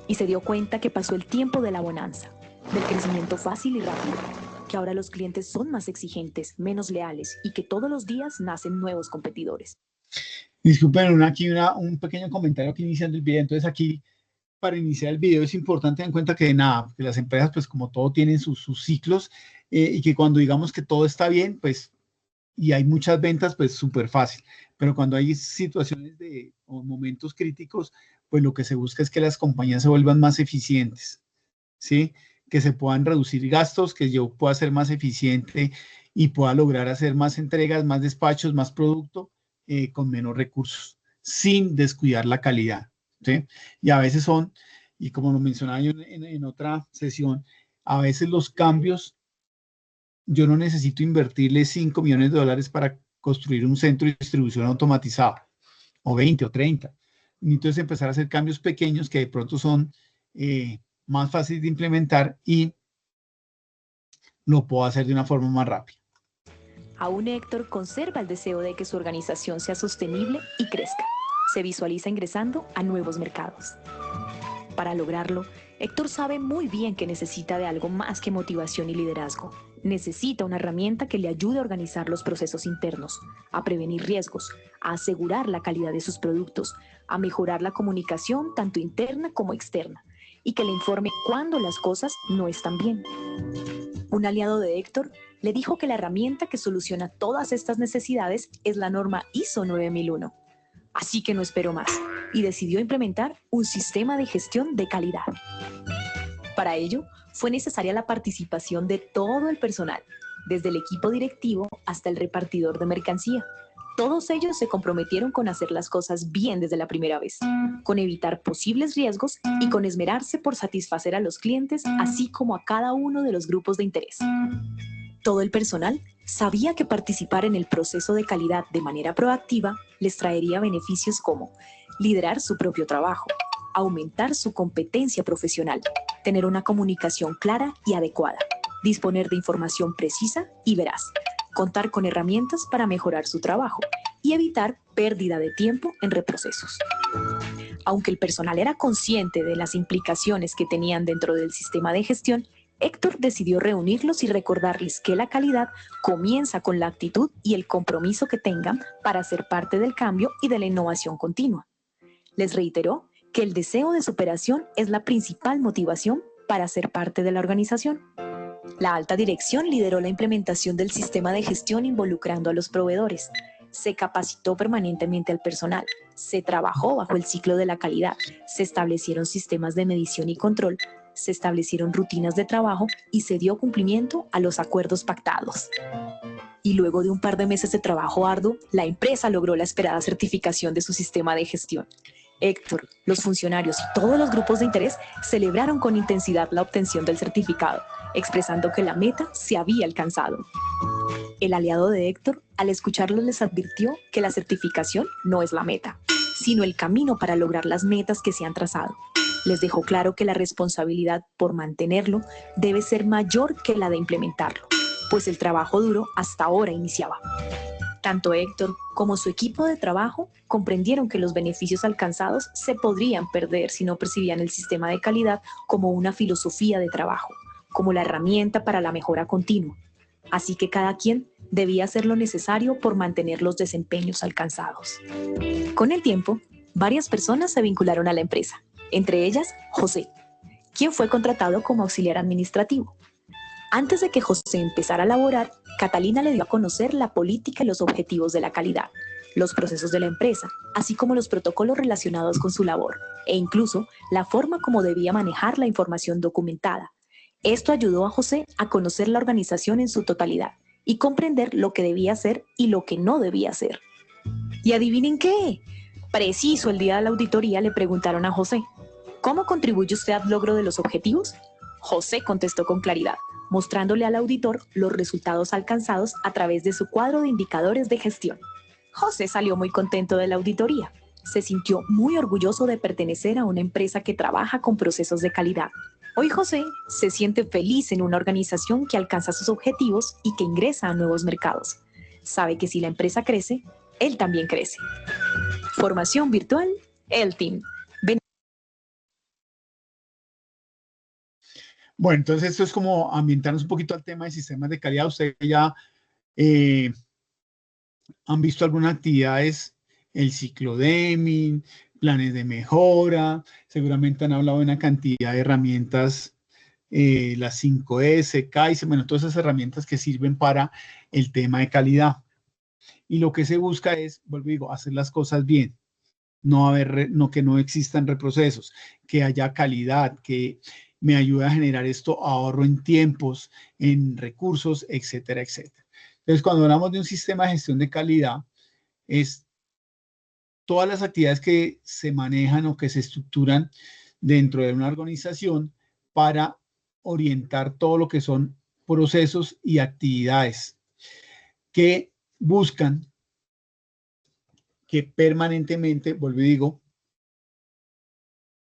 y se dio cuenta que pasó el tiempo de la bonanza, del crecimiento fácil y rápido, que ahora los clientes son más exigentes, menos leales y que todos los días nacen nuevos competidores. Disculpen, un pequeño comentario aquí iniciando el video. Entonces aquí, para iniciar el video, es importante tener en cuenta que que las empresas, pues como todo, tienen sus ciclos y que cuando digamos que todo está bien, pues, y hay muchas ventas, pues súper fácil. Pero cuando hay situaciones o momentos críticos, pues lo que se busca es que las compañías se vuelvan más eficientes, ¿sí? Que se puedan reducir gastos, que yo pueda ser más eficiente y pueda lograr hacer más entregas, más despachos, más producto con menos recursos, sin descuidar la calidad, ¿sí? Y a veces y como lo mencionaba yo en otra sesión, a veces los cambios, yo no necesito invertirle 5 millones de dólares para construir un centro de distribución automatizado, o 20 o 30. Entonces empezar a hacer cambios pequeños que de pronto son más fáciles de implementar y lo puedo hacer de una forma más rápida. Aún Héctor conserva el deseo de que su organización sea sostenible y crezca. Se visualiza ingresando a nuevos mercados. Para lograrlo, Héctor sabe muy bien que necesita de algo más que motivación y liderazgo. Necesita una herramienta que le ayude a organizar los procesos internos, a prevenir riesgos, a asegurar la calidad de sus productos, a mejorar la comunicación tanto interna como externa, y que le informe cuando las cosas no están bien. Un aliado de Héctor le dijo que la herramienta que soluciona todas estas necesidades es la norma ISO 9001. Así que no esperó más y decidió implementar un sistema de gestión de calidad. Para ello, fue necesaria la participación de todo el personal, desde el equipo directivo hasta el repartidor de mercancía. Todos ellos se comprometieron con hacer las cosas bien desde la primera vez, con evitar posibles riesgos y con esmerarse por satisfacer a los clientes, así como a cada uno de los grupos de interés. Todo el personal sabía que participar en el proceso de calidad de manera proactiva les traería beneficios como liderar su propio trabajo, aumentar su competencia profesional, tener una comunicación clara y adecuada, disponer de información precisa y veraz, contar con herramientas para mejorar su trabajo y evitar pérdida de tiempo en reprocesos. Aunque el personal era consciente de las implicaciones que tenían dentro del sistema de gestión, Héctor decidió reunirlos y recordarles que la calidad comienza con la actitud y el compromiso que tengan para ser parte del cambio y de la innovación continua. Les reiteró que el deseo de superación es la principal motivación para ser parte de la organización. La alta dirección lideró la implementación del sistema de gestión involucrando a los proveedores. Se capacitó permanentemente al personal, se trabajó bajo el ciclo de la calidad, se establecieron sistemas de medición y control, se establecieron rutinas de trabajo y se dio cumplimiento a los acuerdos pactados. Y luego de un par de meses de trabajo arduo, la empresa logró la esperada certificación de su sistema de gestión. Héctor, los funcionarios y todos los grupos de interés celebraron con intensidad la obtención del certificado, expresando que la meta se había alcanzado. El aliado de Héctor, al escucharlo, les advirtió que la certificación no es la meta, sino el camino para lograr las metas que se han trazado. Les dejó claro que la responsabilidad por mantenerlo debe ser mayor que la de implementarlo, pues el trabajo duro hasta ahora iniciaba. Tanto Héctor como su equipo de trabajo comprendieron que los beneficios alcanzados se podrían perder si no percibían el sistema de calidad como una filosofía de trabajo, como la herramienta para la mejora continua. Así que cada quien debía hacer lo necesario por mantener los desempeños alcanzados. Con el tiempo, varias personas se vincularon a la empresa, entre ellas José, quien fue contratado como auxiliar administrativo. Antes de que José empezara a laborar, Catalina le dio a conocer la política y los objetivos de la calidad, los procesos de la empresa, así como los protocolos relacionados con su labor, e incluso la forma como debía manejar la información documentada. Esto ayudó a José a conocer la organización en su totalidad y comprender lo que debía hacer y lo que no debía hacer. ¿Y adivinen qué? Preciso el día de la auditoría le preguntaron a José, ¿cómo contribuye usted al logro de los objetivos? José contestó con claridad, mostrándole al auditor los resultados alcanzados a través de su cuadro de indicadores de gestión. José salió muy contento de la auditoría. Se sintió muy orgulloso de pertenecer a una empresa que trabaja con procesos de calidad. Hoy José se siente feliz en una organización que alcanza sus objetivos y que ingresa a nuevos mercados. Sabe que si la empresa crece, él también crece. Formación virtual, el team. Bueno, entonces esto es como ambientarnos un poquito al tema de sistemas de calidad. Ustedes ya han visto algunas actividades, el ciclo Deming, planes de mejora, seguramente han hablado de una cantidad de herramientas, las 5S, Kaizen, bueno, todas esas herramientas que sirven para el tema de calidad. Y lo que se busca es, vuelvo y digo, hacer las cosas bien, que no existan reprocesos, que haya calidad, que me ayude a generar esto ahorro en tiempos, en recursos, etcétera, etcétera. Entonces, cuando hablamos de un sistema de gestión de calidad, es todas las actividades que se manejan o que se estructuran dentro de una organización para orientar todo lo que son procesos y actividades que buscan que permanentemente, vuelvo y digo,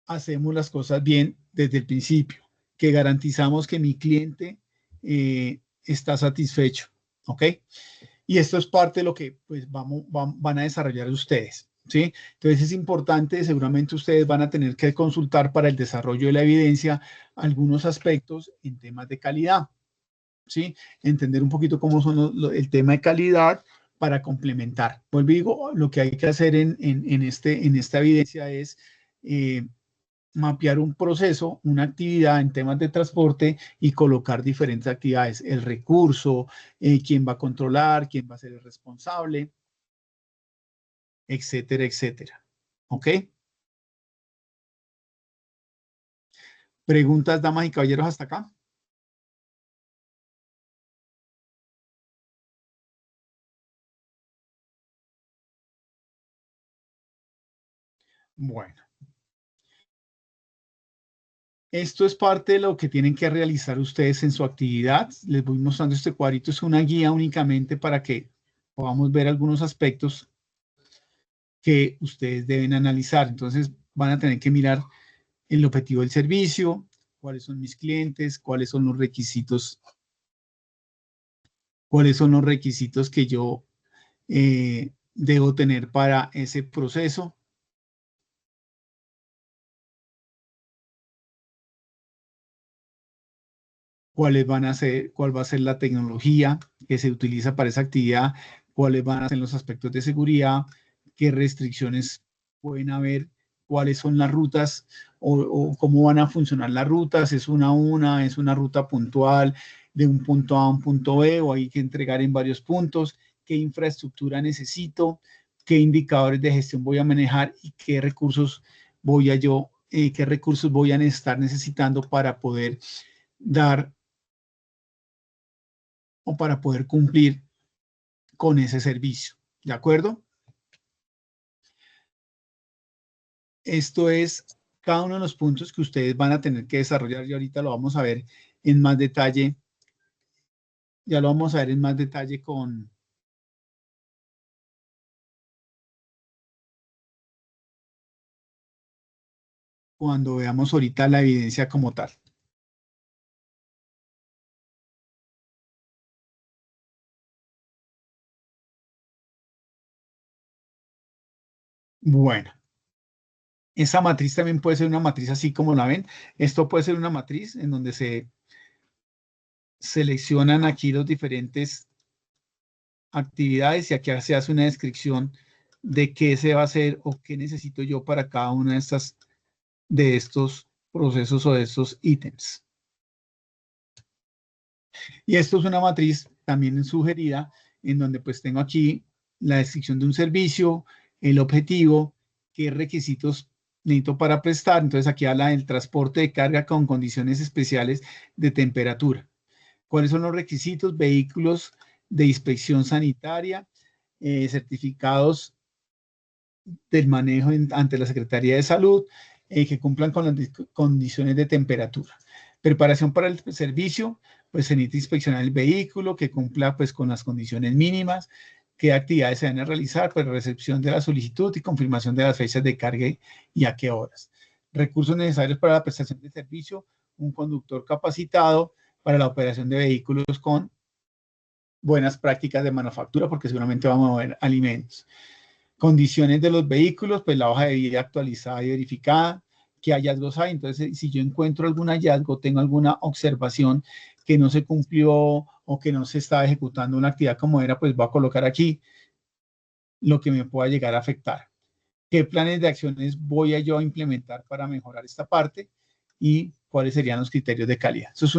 hacemos las cosas bien desde el principio, que garantizamos que mi cliente está satisfecho, ¿ok? Y esto es parte de lo que pues, van a desarrollar ustedes, ¿sí? Entonces es importante, seguramente ustedes van a tener que consultar para el desarrollo de la evidencia algunos aspectos en temas de calidad, ¿sí? Entender un poquito cómo son el tema de calidad para complementar. Vuelvo y digo, lo que hay que hacer en esta evidencia es mapear un proceso, una actividad en temas de transporte y colocar diferentes actividades, el recurso, quién va a controlar, quién va a ser el responsable, etcétera, etcétera. ¿Ok? ¿Preguntas, damas y caballeros, hasta acá? Bueno. Esto es parte de lo que tienen que realizar ustedes en su actividad. Les voy mostrando este cuadrito, es una guía únicamente para que podamos ver algunos aspectos que ustedes deben analizar. Entonces van a tener que mirar el objetivo del servicio, cuáles son mis clientes, cuáles son los requisitos que yo debo tener para ese proceso. Cuál va a ser la tecnología que se utiliza para esa actividad, cuáles van a ser los aspectos de seguridad, qué restricciones pueden haber, cuáles son las rutas o cómo van a funcionar las rutas, es una ruta puntual de un punto A a un punto B o hay que entregar en varios puntos, qué infraestructura necesito, qué indicadores de gestión voy a manejar y qué recursos voy a estar necesitando para poder dar o para poder cumplir con ese servicio. ¿De acuerdo? Esto es cada uno de los puntos que ustedes van a tener que desarrollar y ahorita lo vamos a ver en más detalle. Ya lo vamos a ver en más detalle cuando veamos ahorita la evidencia como tal. Bueno, esa matriz también puede ser una matriz así como la ven. Esto puede ser una matriz en donde se seleccionan aquí los diferentes actividades y aquí se hace una descripción de qué se va a hacer o qué necesito yo para cada una de estos procesos o de estos ítems. Y esto es una matriz también sugerida en donde pues tengo aquí la descripción de un servicio, el objetivo, qué requisitos necesito para prestar. Entonces aquí habla del transporte de carga con condiciones especiales de temperatura. ¿Cuáles son los requisitos? Vehículos de inspección sanitaria, certificados del manejo ante la Secretaría de Salud, que cumplan con las condiciones de temperatura. Preparación para el servicio, pues se necesita inspeccionar el vehículo, que cumpla pues con las condiciones mínimas, qué actividades se van a realizar, pues recepción de la solicitud y confirmación de las fechas de carga y a qué horas. Recursos necesarios para la prestación de servicio, un conductor capacitado para la operación de vehículos con buenas prácticas de manufactura, porque seguramente vamos a mover alimentos. Condiciones de los vehículos, pues la hoja de vida actualizada y verificada, qué hallazgos hay. Entonces, si yo encuentro algún hallazgo, tengo alguna observación que no se cumplió o que no se está ejecutando una actividad como era, pues voy a colocar aquí lo que me pueda llegar a afectar. ¿Qué planes de acciones voy a yo a implementar para mejorar esta parte? Y cuáles serían los criterios de calidad. Eso es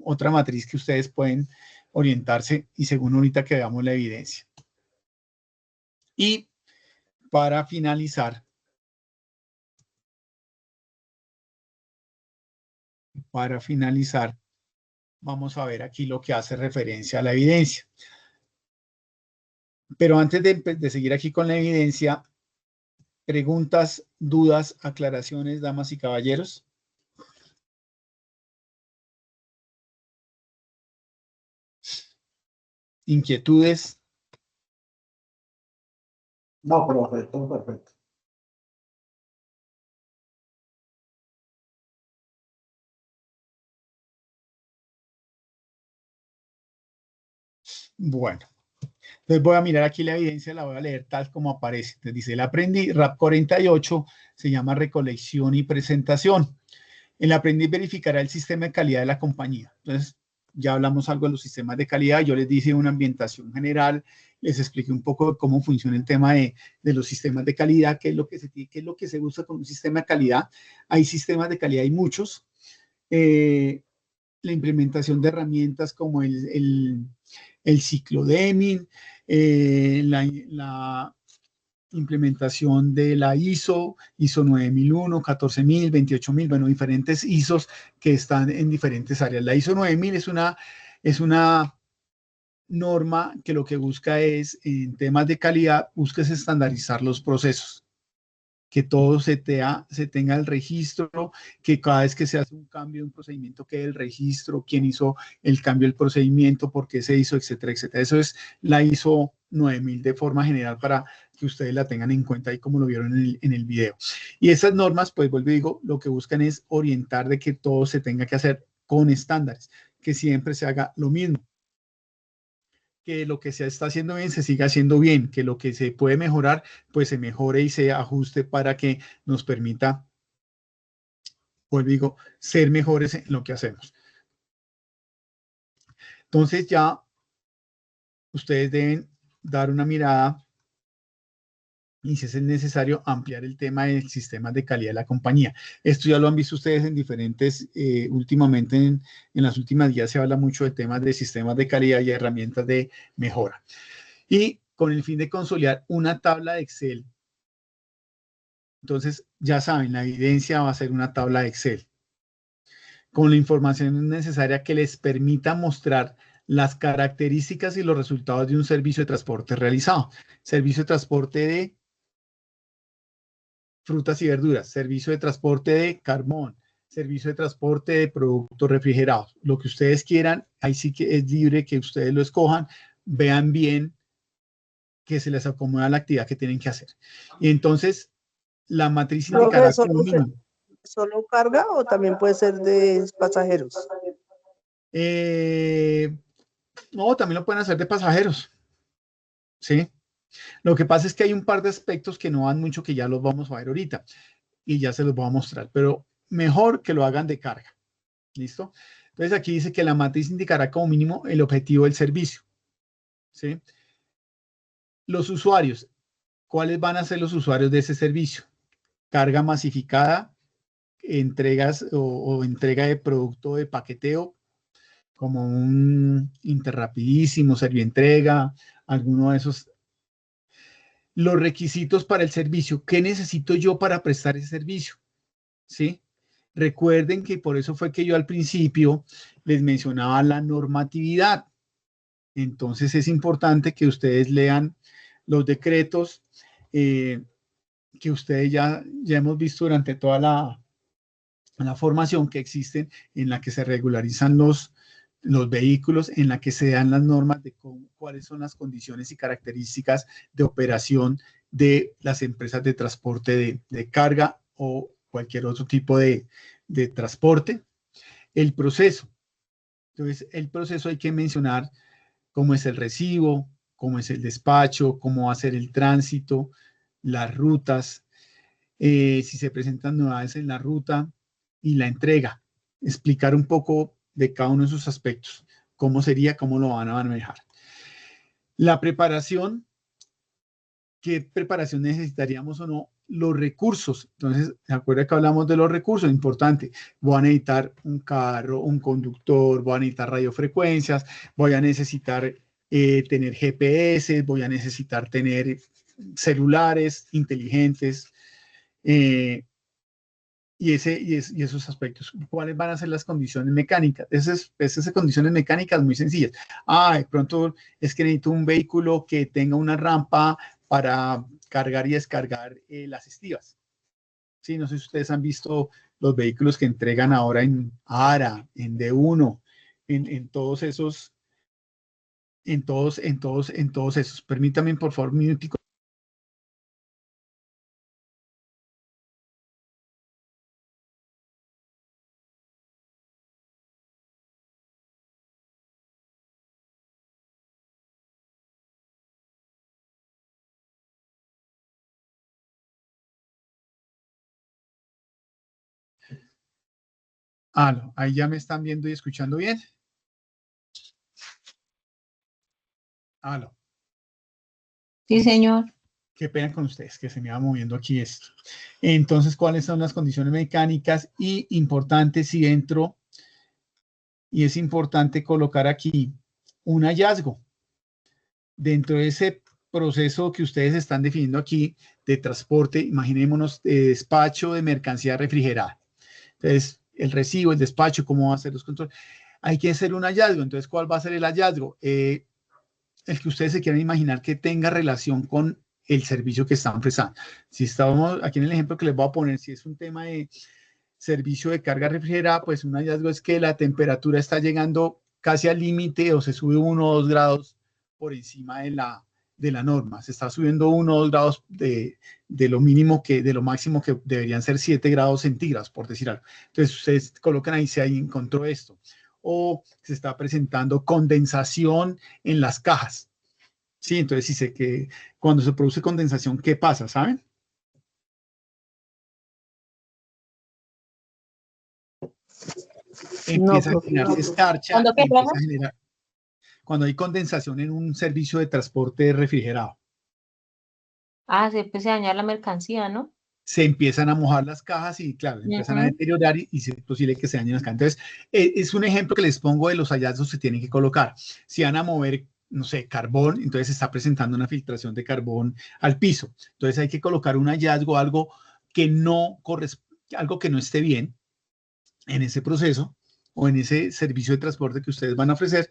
otra matriz que ustedes pueden orientarse y según ahorita que veamos la evidencia. Y para finalizar, vamos a ver aquí lo que hace referencia a la evidencia. Pero antes de seguir aquí con la evidencia, preguntas, dudas, aclaraciones, damas y caballeros. Inquietudes. No, perfecto, perfecto. Bueno, entonces voy a mirar aquí la evidencia, la voy a leer tal como aparece. Entonces dice, el aprendiz, RAP 48, se llama recolección y presentación. El aprendiz verificará el sistema de calidad de la compañía. Entonces, ya hablamos algo de los sistemas de calidad. Yo les dije una ambientación general, les expliqué un poco de cómo funciona el tema de los sistemas de calidad, qué es lo que se usa con un sistema de calidad. Hay sistemas de calidad, hay muchos. La implementación de herramientas como el ciclo Deming, la implementación de la ISO 9001, 14000, 28000, bueno, diferentes ISOs que están en diferentes áreas. La ISO 9000 es una norma que lo que busca es, en temas de calidad, busca estandarizar los procesos, que todo se tenga el registro, que cada vez que se hace un cambio de un procedimiento quede el registro, quién hizo el cambio del procedimiento, por qué se hizo, etcétera, etcétera. Eso es la ISO 9000 de forma general para que ustedes la tengan en cuenta ahí como lo vieron en el video. Y esas normas, pues vuelvo y digo, lo que buscan es orientar de que todo se tenga que hacer con estándares, que siempre se haga lo mismo, que lo que se está haciendo bien se siga haciendo bien, que lo que se puede mejorar, pues se mejore y se ajuste para que nos permita, vuelvo y digo, ser mejores en lo que hacemos. Entonces ya ustedes deben dar una mirada y si es necesario ampliar el tema del sistema de calidad de la compañía. Esto ya lo han visto ustedes en diferentes, últimamente en las últimas días se habla mucho de temas de sistemas de calidad y herramientas de mejora. Y con el fin de consolidar una tabla de Excel. Entonces, ya saben, la evidencia va a ser una tabla de Excel con la información necesaria que les permita mostrar las características y los resultados de un servicio de transporte realizado. Servicio de transporte de frutas y verduras, servicio de transporte de carbón, servicio de transporte de productos refrigerados. Lo que ustedes quieran, ahí sí que es libre que ustedes lo escojan, vean bien que se les acomoda la actividad que tienen que hacer. Y entonces, la matriz indicará como mínimo. ¿Solo carga o también puede ser de pasajeros? No, también lo pueden hacer de pasajeros. ¿Sí? Lo que pasa es que hay un par de aspectos que no van mucho, que ya los vamos a ver ahorita. Y ya se los voy a mostrar. Pero mejor que lo hagan de carga. ¿Listo? Entonces aquí dice que la matriz indicará como mínimo el objetivo del servicio. ¿Sí? Los usuarios. ¿Cuáles van a ser los usuarios de ese servicio? Carga masificada, entregas o entrega de producto de paqueteo, como un Interrapidísimo, Servientrega, alguno de esos. Los requisitos para el servicio. ¿Qué necesito yo para prestar ese servicio? ¿Sí? Recuerden que por eso fue que yo al principio les mencionaba la normatividad. Entonces es importante que ustedes lean los decretos que ustedes ya hemos visto durante toda la formación que existen, en la que se regularizan los vehículos, en la que se dan las normas de cuáles son las condiciones y características de operación de las empresas de transporte de carga o cualquier otro tipo de transporte. El proceso. Entonces, el proceso hay que mencionar cómo es el recibo, cómo es el despacho, cómo va a ser el tránsito, las rutas, si se presentan novedades en la ruta y la entrega. Explicar un poco de cada uno de esos aspectos, cómo sería, cómo lo van a manejar. La preparación, ¿qué preparación necesitaríamos o no? Los recursos. Entonces, ¿se acuerda que hablamos de los recursos? Importante. Voy a necesitar un carro, un conductor, voy a necesitar radiofrecuencias, voy a necesitar tener GPS, voy a necesitar tener celulares inteligentes y esos aspectos. ¿Cuáles van a ser las condiciones mecánicas? Esas condiciones mecánicas muy sencillas. De pronto es que necesito un vehículo que tenga una rampa para cargar y descargar las estivas. Sí, no sé si ustedes han visto los vehículos que entregan ahora en ARA, en D1, en todos esos, en todos esos. Permítanme, por favor, un minutico. No, ahí ya me están viendo y escuchando bien. Aló. Sí, señor. Qué pena con ustedes, que se me va moviendo aquí esto. Entonces, ¿cuáles son las condiciones mecánicas? Y importante, si entro, y es importante colocar aquí un hallazgo. Dentro de ese proceso que ustedes están definiendo aquí de transporte, imaginémonos despacho de mercancía refrigerada. Entonces, el recibo, el despacho, cómo va a ser los controles. Hay que hacer un hallazgo. Entonces, ¿cuál va a ser el hallazgo? El que ustedes se quieran imaginar que tenga relación con el servicio que están prestando. Si estamos aquí en el ejemplo que les voy a poner, si es un tema de servicio de carga refrigerada, pues un hallazgo es que la temperatura está llegando casi al límite o se sube 1 o 2 grados por encima de la norma. Se está subiendo 1 o 2 grados de lo mínimo de lo máximo que deberían ser 7 grados centígrados, por decir algo. Entonces ustedes colocan ahí si ahí encontró esto. O se está presentando condensación en las cajas. Sí, entonces dice que cuando se produce condensación, ¿qué pasa? ¿Saben? Empieza a generarse escarcha. Cuando hay condensación en un servicio de transporte refrigerado. Se empieza a dañar la mercancía, ¿no? Se empiezan a mojar las cajas y, claro, empiezan a deteriorar y es posible que se dañen las cajas. Entonces, es un ejemplo que les pongo de los hallazgos que se tienen que colocar. Si van a mover, no sé, carbón, entonces se está presentando una filtración de carbón al piso. Entonces, hay que colocar un hallazgo, algo que no esté bien en ese proceso o en ese servicio de transporte que ustedes van a ofrecer.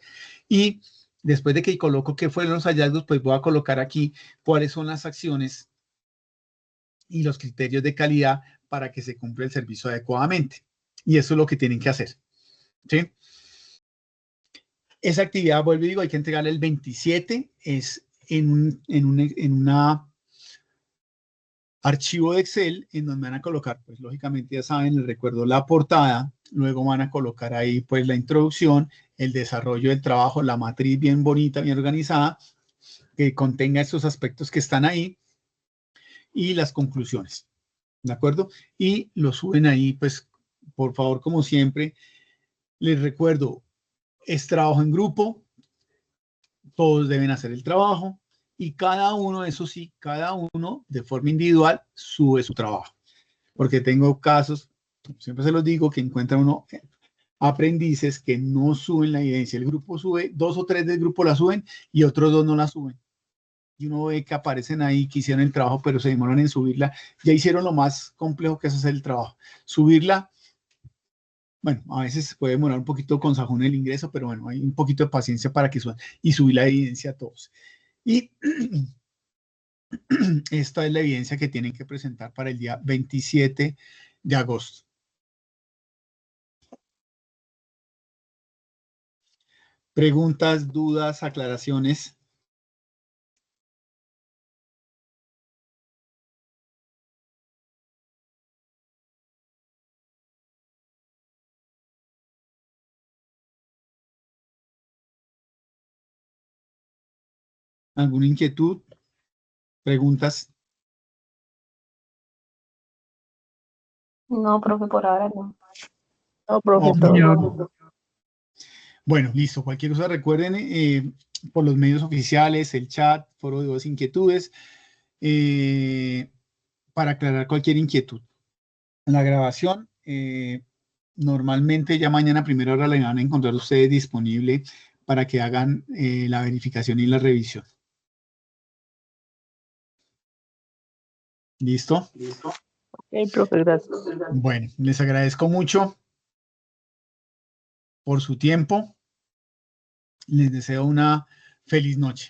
Y después de que coloco qué fueron los hallazgos, pues voy a colocar aquí cuáles son las acciones y los criterios de calidad para que se cumpla el servicio adecuadamente. Y eso es lo que tienen que hacer. ¿Sí? Esa actividad, vuelvo y digo, hay que entregarla el 27, es en una archivo de Excel en donde van a colocar, pues lógicamente ya saben, les recuerdo la portada, luego van a colocar ahí pues la introducción, el desarrollo del trabajo, la matriz bien bonita, bien organizada, que contenga estos aspectos que están ahí y las conclusiones, ¿de acuerdo? Y lo suben ahí, pues por favor, como siempre, les recuerdo, es trabajo en grupo, todos deben hacer el trabajo, y cada uno, eso sí, cada uno de forma individual sube su trabajo. Porque tengo casos, siempre se los digo, que encuentra uno aprendices que no suben la evidencia. El grupo sube, 2 o 3 del grupo la suben y otros 2 no la suben. Y uno ve que aparecen ahí, que hicieron el trabajo, pero se demoran en subirla. Ya hicieron lo más complejo que es hacer el trabajo. Subirla Bueno, a veces puede demorar un poquito con Sajón el ingreso, pero bueno, hay un poquito de paciencia para que suban y subir la evidencia a todos. Y esta es la evidencia que tienen que presentar para el día 27 de agosto. Preguntas, dudas, aclaraciones. ¿Alguna inquietud? ¿Preguntas? No, profe, por ahora no. No, profe, Ok. todo. Bueno, listo. Cualquier cosa, recuerden por los medios oficiales, el chat, foro de dudas, inquietudes, para aclarar cualquier inquietud. La grabación, normalmente ya mañana a primera hora la van a encontrar ustedes disponible para que hagan la verificación y la revisión. ¿Listo? Ok, profe, gracias. Bueno, les agradezco mucho por su tiempo. Les deseo una feliz noche.